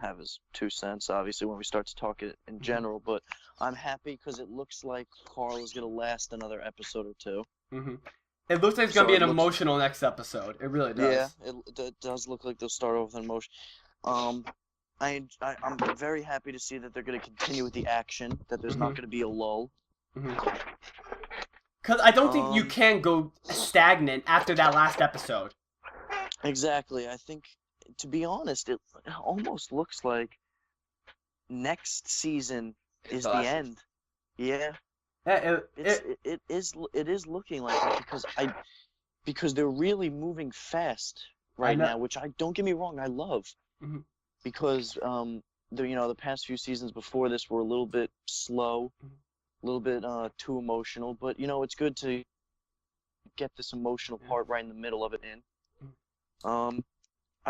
have his 2 cents. Obviously, when we start to talk it in general, but I'm happy because it looks like Carl is gonna last another episode or two. It looks like it's gonna be an it looks- emotional next episode. It really does. Yeah, it does look like they'll start off with an emotion. I'm very happy to see that they're gonna continue with the action. That there's not gonna be a lull. Because I don't think you can go stagnant after that last episode. Exactly. I think, to be honest, it almost looks like next season is the awesome. end. Yeah. Yeah, It is looking like it because they're really moving fast right know. now, which don't get me wrong, I love. Because the past few seasons before this were a little bit slow, a little bit too emotional, but it's good to get this emotional part right in the middle of it in. I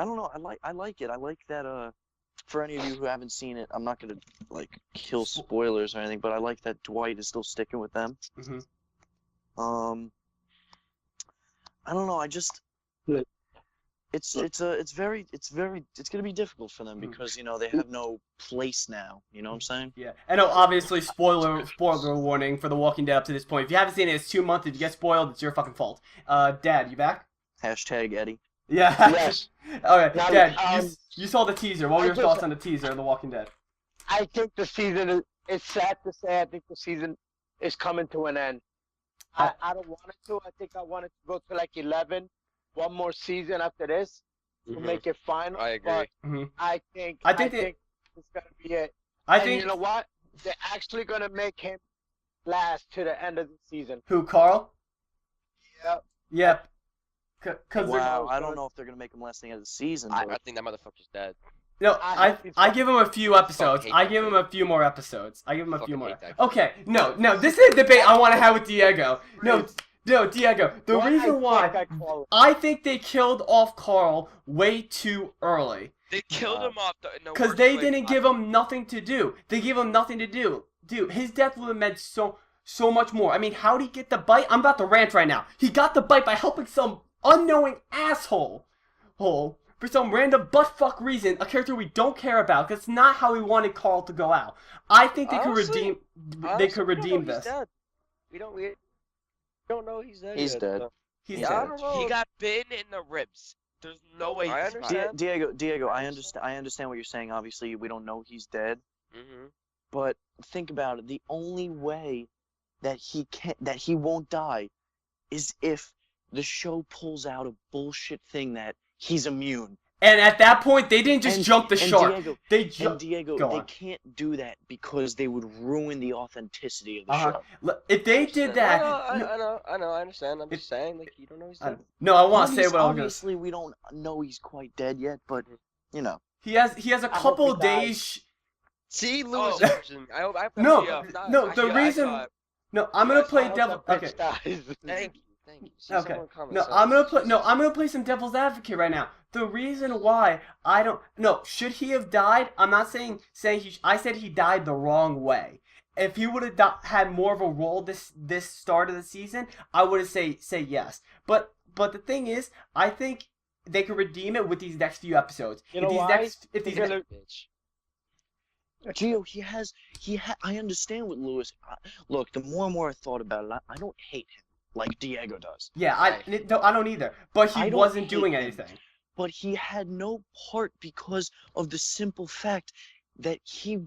don't know, I like it. I like that for any of you who haven't seen it, I'm not gonna kill spoilers or anything, but I like that Dwight is still sticking with them. I don't know, it's gonna be difficult for them because they have no place now. You know what I'm saying? Yeah. I know, obviously, spoiler warning for The Walking Dead up to this point. If you haven't seen it, it's 2 months. If you get spoiled, it's your fucking fault. Dad, you back? Hashtag Eddie. Yeah. Yes. Okay, Now, Dad, you saw the teaser. What were your I thoughts just- on the teaser of The Walking Dead? I think the season it's sad to say. I think the season is coming to an end. I don't want it to. I think I want it to go to like 11. One more season after this to make it final. I agree. But I think I think it's gonna be it. I And think you know what? they're actually gonna make him last to the end of the season. Who, Carl? Yep. Yep. Cause Wow, I don't know if they're gonna make him last thing of the season. I But think that motherfucker's dead. no, I give him a few episodes. hate I that give him kid. a few more episodes. I give him a few Fucking more. hate that kid. Okay, no, this is a debate I want to have with Diego. No, Diego. The reason why I think they killed off Carl way too early. They killed him off Because they didn't give him nothing to do. They gave him nothing to do. Dude, his death would have meant so much more. I mean, how'd he get the bite? I'm about to rant right now. He got the bite by helping some unknowing asshole for some random buttfuck reason, a character we don't care about, because it's not how we wanted Carl to go out. I think they could redeem. They could redeem this. We don't know he's dead. He's yet, dead. so. He's Yeah, dead. I don't know. He got bitten in the ribs. There's no way. I he's fine. understand. Diego, I understand what you're saying. Obviously, we don't know he's dead. Mm-hmm. But think about it. The only way that he won't die is if the show pulls out a bullshit thing that he's immune. And at that point, they didn't just jump the shark. Diego, they can't do that because they would ruin the authenticity of the show. If they did that, I know, I understand. I'm just saying, like, you don't know he's dead. No, I want to say what I'm gonna. Obviously, we don't know he's quite dead yet, but you know. He has a couple of days. See, Lewis. No, the reason. No, I'm gonna play devil. Okay. Thank you. See, Okay. No, I'm gonna play some devil's advocate right now. The reason why I don't. No, should he have died? I'm not saying he. I said he died the wrong way. If he would have had more of a role this start of the season, I would have say yes. But the thing is, I think they could redeem it with these next few episodes. You know why? Gio, I understand what Lewis. Look, the more and more I thought about it, I don't hate him like Diego does. Yeah, I don't either. But he wasn't doing anything. But he had no part because of the simple fact that he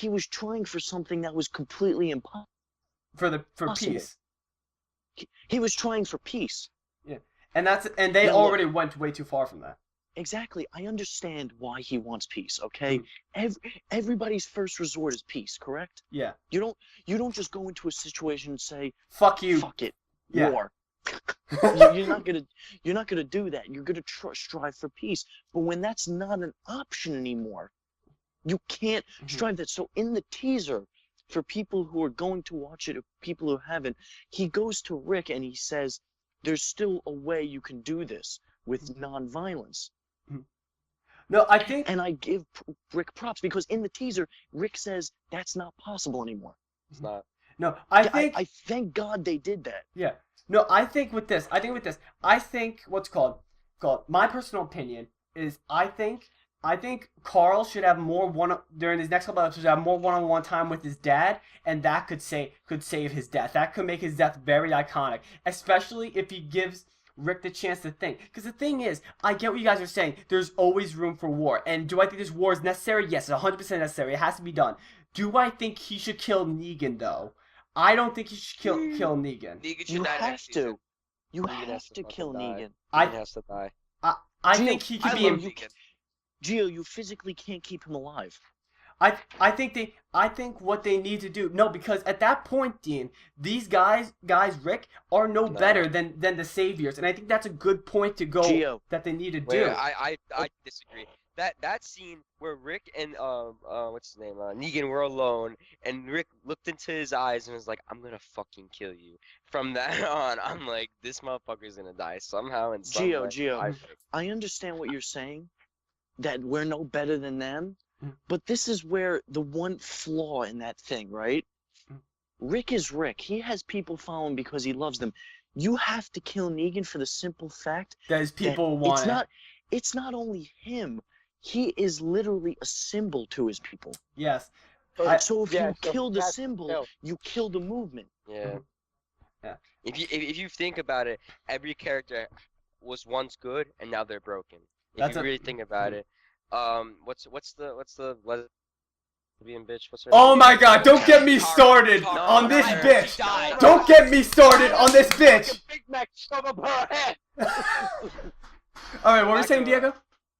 was trying for something that was completely impossible. For peace. He was trying for peace. Yeah, and they already went way too far from that. Exactly. I understand why he wants peace, okay? Everybody's first resort is peace, correct? Yeah. You don't just go into a situation and say, fuck you. Fuck it. Yeah. War. You're not gonna do that. You're gonna strive for peace. But when that's not an option anymore, you can't strive that. So in the teaser, for people who are going to watch it, or people who haven't, he goes to Rick and he says, "There's still a way you can do this with non-violence." No, I think... And I give Rick props because in the teaser, Rick says that's not possible anymore. It's not. No, I thank God they did that. Yeah. No, I think what's called my personal opinion is I think Carl should have more during his next couple of episodes have more one-on-one time with his dad, and that could save his death. That could make his death very iconic, especially if he gives Rick the chance to think. Because the thing is, I get what you guys are saying. There's always room for war. And do I think this war is necessary? Yes, it's 100% necessary. It has to be done. Do I think he should kill Negan, though? I don't think he should kill Negan. You have to. You have to kill Negan. Negan has to die. I think he could be... Gio, you physically can't keep him alive. I think what they need to do, no, because at that point, Dean, these guys, Rick, are no better than the saviors, and I think that's a good point to go. Gio. That they need to Wait, do. I disagree. That scene where Rick and what's his name, Negan were alone, and Rick looked into his eyes and was like, "I'm gonna fucking kill you." From that on, I'm like, this motherfucker's gonna die somehow and some way. Gio, I understand what you're saying, that we're no better than them. But this is where the one flaw in that thing, right? Rick is Rick. He has people following because he loves them. You have to kill Negan for the simple fact that his people want it. It's not only him. He is literally a symbol to his people. Yes. So if you kill the symbol, you kill the movement. Yeah. Yeah. If you think about it, every character was once good and now they're broken. If you really think about it. What's the lesbian bitch? What's her name? Oh my God! Don't get me started on this bitch. Don't get me started on this bitch. Big Mac shove up her head. All right, what were you saying, Diego?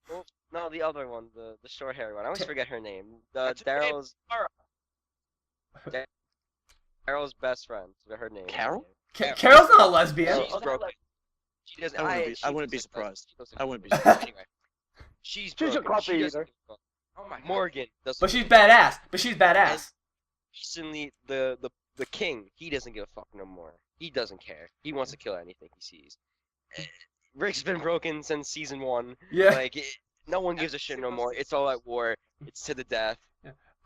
Well, no, the other one, the short hair one. I always forget her name. Daryl's. Carol's best friend. Her name. Carol? Carol's not a lesbian. She's broken. She doesn't. I wouldn't be surprised. Anyway, she's She's a broken. copy She doesn't either. give a fuck. Oh my God. Morgan doesn't. But she's give a fuck. badass. But she's badass. Recently, the king, he doesn't give a fuck no more. He doesn't care. He wants to kill anything he sees. Rick's been broken since season 1. Yeah. Like, no one gives a shit no more. It's all at war. It's to the death.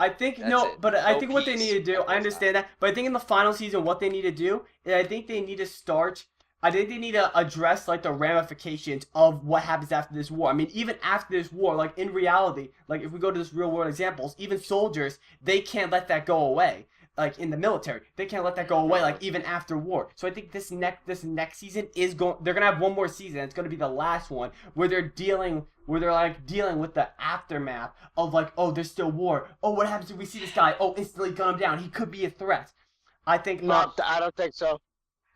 I think That's it. but I No think what they peace. need to do, I understand that, but I think in the final season, what they need to do is I think they need to address like the ramifications of what happens after this war. I mean, even after this war, like in reality, like if we go to this real world examples, even soldiers, they can't let that go away. Like in the military, they can't let that go away. Like even after war. So I think this next season is they're gonna have one more season. It's gonna be the last one where they're dealing with the aftermath of like, oh, there's still war. Oh, what happens if we see this guy? Oh, instantly gun him down. He could be a threat. I think. No, I don't think so.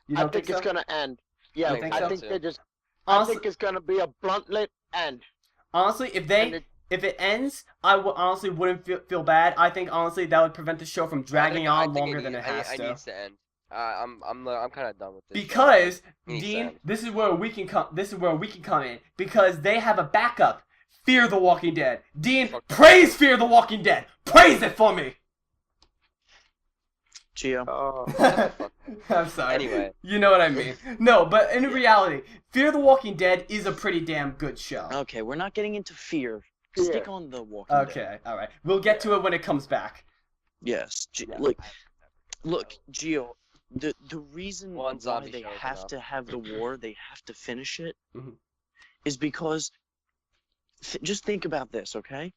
You I don't think so? it's gonna end. Yeah, You think I so? think they just. Honestly, I think it's gonna be a bluntlet end. honestly, And if it ends, I honestly wouldn't feel bad. I think honestly that would prevent the show from dragging on longer than it has It to. needs to end. I'm kind of done with this. Because It needs to Dean, end. this is where we can come in because they have a backup. Fear the Walking Dead. Dean, praise Fear the Walking Dead. Praise it for me. Gio. Oh. I'm sorry. Anyway. You know what I mean. No, but in reality, Fear the Walking Dead is a pretty damn good show. Okay, we're not getting into fear. Yeah. Stick on the Walking Dead. Okay, all right. We'll get to it when it comes back. Yes. Yeah. Look, Gio. The reason One why zombie they show is have enough. to have the war, they have to finish it, Mhm. is because just think about this, okay?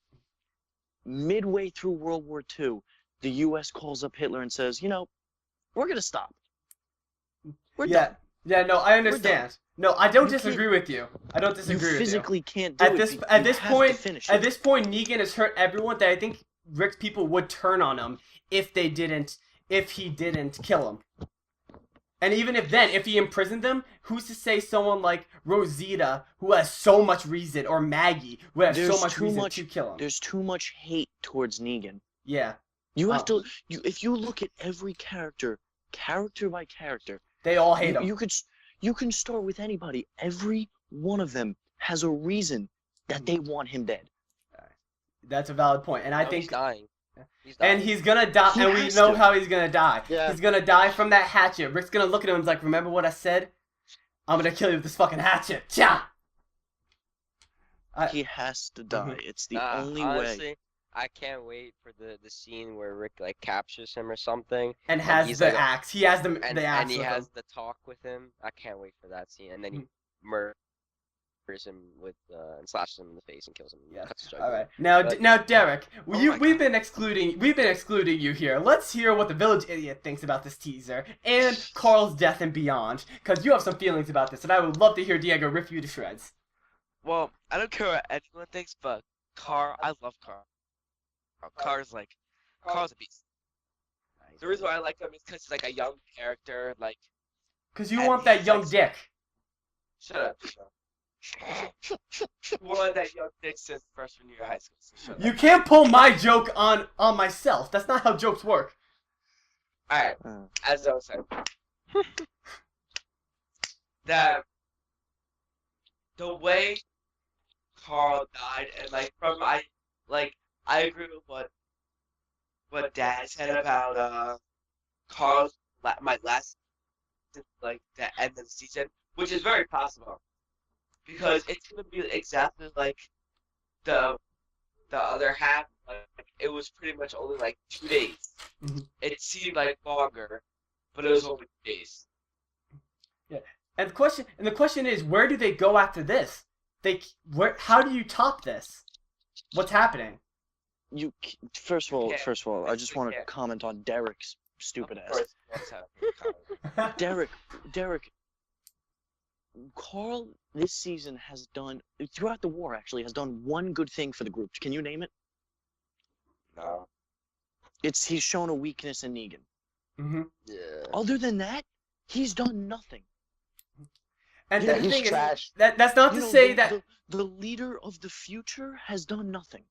Midway through World War II, the U.S. calls up Hitler and says, we're gonna stop. We're done. Yeah, no, I understand. No, I don't You disagree with you. I don't disagree You with physically can't do At it. this You at this have to point, finish at it. this point, Negan has hurt everyone. That I think Rick's people would turn on him if he didn't kill him. And even if he imprisoned them, who's to say someone like Rosita, who has so much reason, or Maggie, who has so much reason to kill him? There's too much hate towards Negan. Yeah, You have to. If you look at every character by character, they all hate him. you can start with anybody. Every one of them has a reason that they want him dead. That's a valid point, and I No, think. he's dying. He's dying. And he's gonna die, He and we has know to. how he's gonna die. Yeah. He's gonna die from that hatchet. Rick's gonna look at him and be like, remember what I said? I'm gonna kill you with this fucking hatchet. Cha! He has to die. It's the only honestly, way. I can't wait for the scene where Rick like captures him or something, And has he's the like axe. He has the and axe he with has him. the talk with him. I can't wait for that scene, and then he murders him with and slashes him in the face and kills him. Yeah. Cuts his All jugular. right. Now, But- now, Derek, Oh my we've been excluding you here. Let's hear what the village idiot thinks about this teaser and Carl's death and beyond, because you have some feelings about this, and I would love to hear Diego rip you to shreds. Well, I don't care what anyone thinks, but I love Carl. Carl's a beast. The reason why I like him is because he's like a young character. Like, Because you And want that he's young like- dick. shut up. One that young dick since freshman year of high school. So shut You up. can't pull my joke on myself. That's not how jokes work. All right, Uh, as I was saying, that the way Carl died, and I agree with what Dad said about Carl's my last the end of the season, which is very possible because it's gonna be exactly like the other half. Like, it was pretty much only like 2 days. Mhm. It seemed like longer, but it was only 2 days. And the question is, where do they go after this? How do you top this? What's happening? First of all, I just We want to can't. comment on Derek's stupid Of ass. course, that's how- Derek, Carl this season has done, throughout the war actually, has done one good thing for the group. Can you name it? No. He's shown a weakness in Negan. Mm-hmm. Yeah. Other than that, he's done nothing. And Yeah, the he's thing is, trash. that's not You to know, say the- that. the leader of the future has done nothing.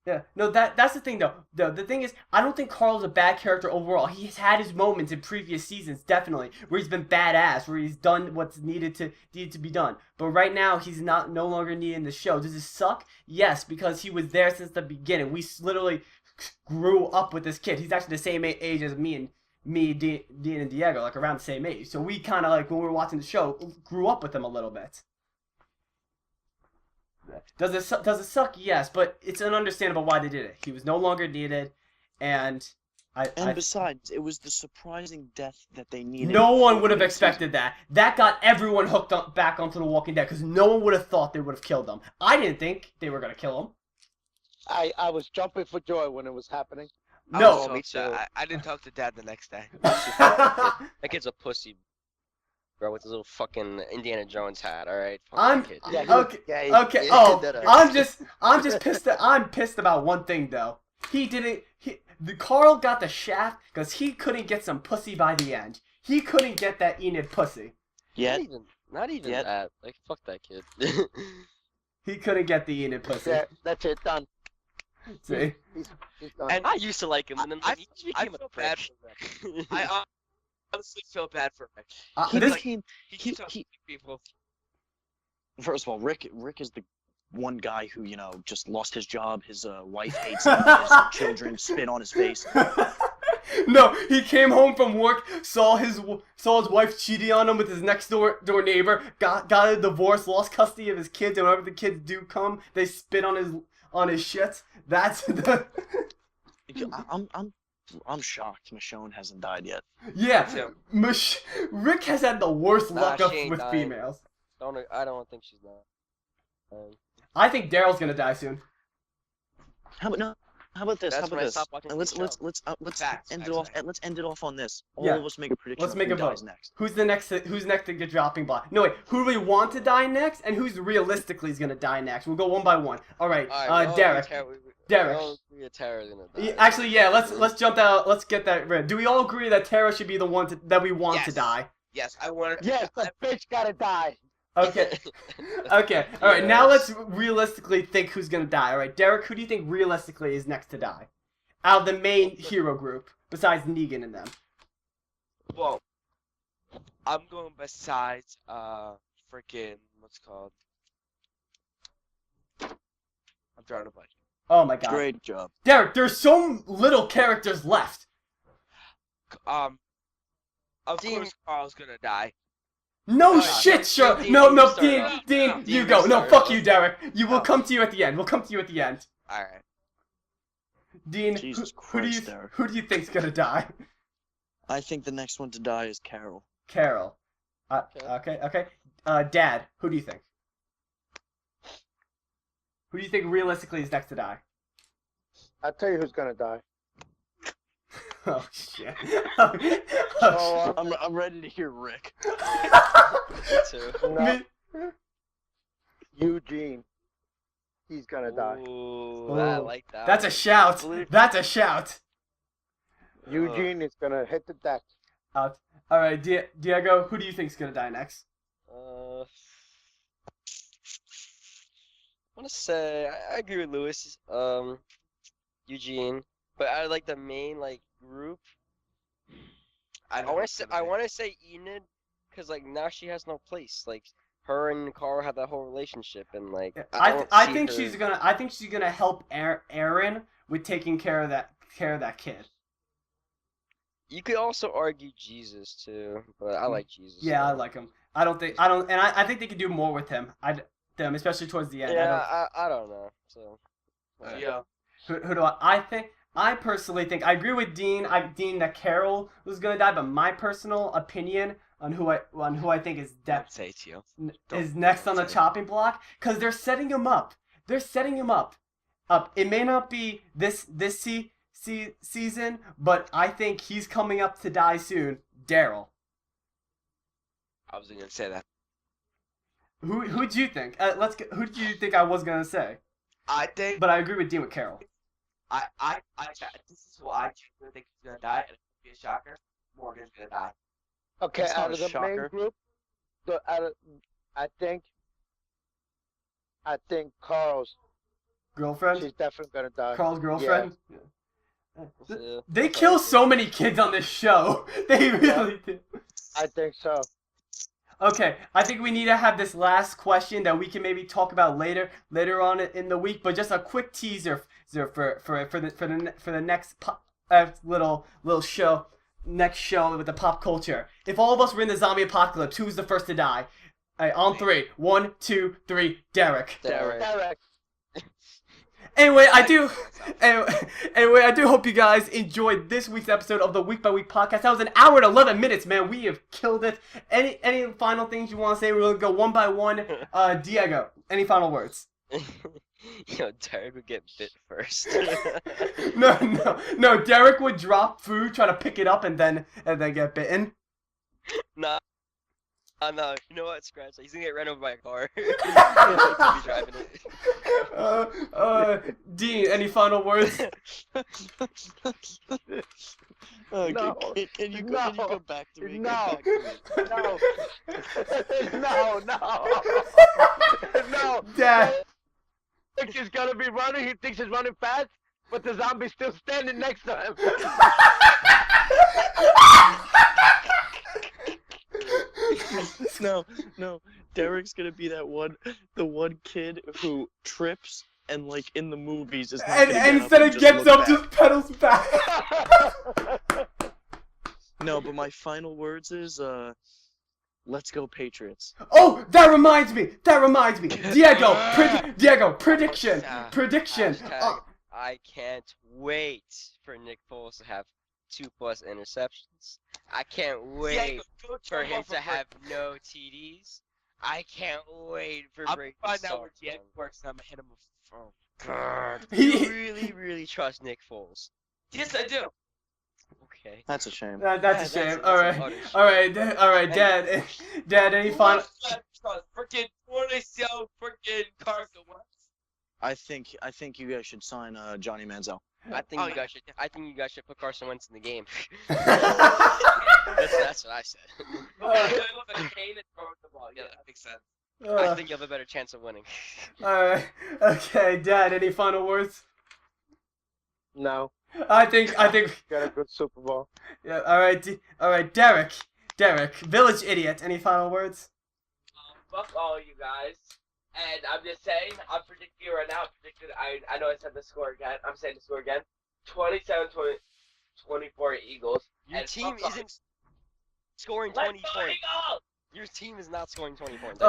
Yeah, no, that's the thing though. The thing is, I don't think Carl's a bad character overall. He's had his moments in previous seasons, definitely, where he's been badass, where he's done what's needed to be done. But right now, he's no longer needed in the show. Does it suck? Yes, because he was there since the beginning. We literally grew up with this kid. He's actually the same age as Dean, and Diego, like around the same age. So we kind of like when we were watching the show, grew up with him a little bit. Does it suck? Yes, but it's understandable why they did it. He was no longer needed, and besides, it was the surprising death that they needed. No one would have expected that. That got everyone hooked up back onto The Walking Dead because no one would have thought they would have killed him. I didn't think they were gonna kill him. I was jumping for joy when it was happening. No, me too. I didn't talk to Dad the next day. That kid's a pussy, bro, with his little fucking Indiana Jones hat. All right. Fuck that kid. Okay. Oh, I'm just pissed. I'm pissed about one thing though. Carl got the shaft because he couldn't get some pussy by the end. He couldn't get that Enid pussy. Not even that. Like, fuck that kid. He couldn't get the Enid pussy. Yeah, that's it, done. See? He's done. And I used to like him, and then he became a bad prick. for Rick. I honestly feel bad for Rick. He keeps on people. First of all, Rick is the one guy who, just lost his job. His wife hates him. His children spit on his face. No, he came home from work, saw his wife cheating on him with his next door neighbor, got a divorce, lost custody of his kids, and whenever the kids do come, they spit on his shit. That's the. I'm shocked Michonne hasn't died yet. Yeah, Rick has had the worst luck with females. I don't think she's not. I think Daryl's gonna die soon. How about this? That's How when I about stopped watching this? the show. Let's end Facts. it off. Let's end it off on this. All Yeah. of us make a prediction. Let's make of a who vote. dies next. Who's next to get dropping block? No wait, who do we want to die next, and who's realistically is gonna die next? We'll go one by one. All right, Derek. Derek. We all agree Tara's gonna die. Actually, yeah. Let's jump out. Let's get that rid. Do we all agree that Tara should be the one that we want to die? Yes, I want her. Yes, that bitch gotta die. Okay. Okay. All right. Now let's realistically think who's gonna die. All right, Derek. Who do you think realistically is next to die, out of the main hero group besides Negan and them? Well, I'm going besides freaking what's it called. I'm drawing a blank. Oh my god. Great job. Derek, there's so little characters left. Of course, Carl's gonna die. No Alright, shit, sure. Dean, No, you start Dean, off. Dean, Dean, you you go. No, start fuck off. you, Derek. We'll Oh. come to you at the end. We'll come to you at the end. All right. Dean, Jesus who do Christ, Derek. you think's gonna die? I think the next one to die is Carol. Carol. Okay. Dad, who do you think? Who do you think realistically is next to die? I'll tell you who's gonna die. Oh shit. Oh, I'm ready to hear Rick. Me too. no, Eugene. He's gonna die. Ooh, I like that. That's a shout. That's a shout. Eugene is gonna hit the deck. All right, Diego, who do you think's gonna die next? I want to say I agree with Lewis. Eugene, but I like the main group. I want to say Enid, cause now she has no place. Like her and Carl have that whole relationship, and I think she's gonna help Aaron with taking care of that kid. You could also argue Jesus too, but I like Jesus. Yeah, I like him. I think they could do more with him. Especially towards the end. Yeah, I don't know. So. Yeah. Who do I think? I personally think I agree with Dean. Dean that Carol was gonna die, but my personal opinion on who I think is Say to you. is next on the chopping block, because they're setting him up. It may not be this season, but I think he's coming up to die soon. Daryl. I wasn't gonna say that. Who do you think? Who do you think I was gonna say? I think. But I agree with Dean with Carol. This is who I truly think is gonna die, and it could be a shocker. Morgan's gonna die. Okay, That's not out of a the main shocker. group, I think Carl's Girlfriend? She's definitely gonna die. Carl's girlfriend? Yeah. They kill so many kids on this show. They really do. I think so. Okay, I think we need to have this last question that we can maybe talk about later on in the week. But just a quick teaser for the next little show, next show with the pop culture. If all of us were in the zombie apocalypse, who's the first to die? On 3. 1, 2, 3. Derek. Derek. Anyway, I do hope you guys enjoyed this week's episode of the Week by Week podcast. That was an hour and 11 minutes, man. We have killed it. Any final things you want to say? We're gonna go one by one. Diego, any final words? Derek would get bit first. No. Derek would drop food, try to pick it up, and then get bitten. Nah. No, you know what? Scratch. He's gonna get ran over by a car. He's gonna be driving it. Dean, any final words? Can you go back to me? No. Dad. He thinks he's gonna be running. He thinks he's running fast, but the zombie's still standing next to him. No. Derek's gonna be the one kid who trips and like in the movies is not and instead of gets up, just pedals back. No, but my final words is let's go Patriots. Oh, that reminds me. Diego, prediction. I can't wait for Nick Foles to have 2+ interceptions. I can't wait for him to have no TDs. I can't wait for Brady to find out where Diego works and I'm gonna hit him with the phone. God, you really, really trust Nick Foles? Yes, I do. Okay. That's a shame. That's a shame. All right, Dad. Dad, any final? Freaking Fortnite, freaking Carson Wentz. I think you guys should sign Johnny Manziel. I think you guys should put Carson Wentz in the game. That's what I said. Yeah, that makes sense. I think you have a better chance of winning. Alright. Okay, Dad, any final words? No. I think Got a good Super Bowl. yeah, alright, Derek, village idiot, any final words? Fuck all you guys. And I'm just saying, I'm predicting right now. I know I said the score again. I'm saying the score again. 27-24 Eagles. Your team isn't scoring 20 points. Your team is not scoring 20 points.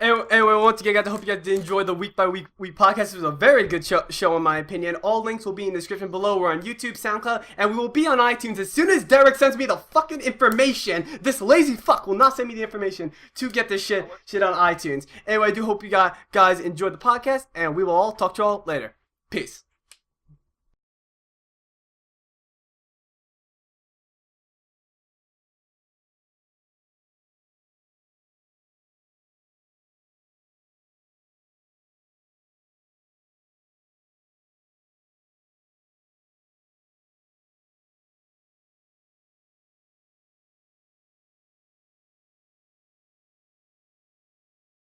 Anyway, once again, guys, I hope you guys did enjoy the Week by Week podcast. It was a very good show, in my opinion. All links will be in the description below. We're on YouTube, SoundCloud, and we will be on iTunes as soon as Derek sends me the fucking information. This lazy fuck will not send me the information to get this shit on iTunes. Anyway, I do hope you guys enjoyed the podcast, and we will all talk to you all later. Peace.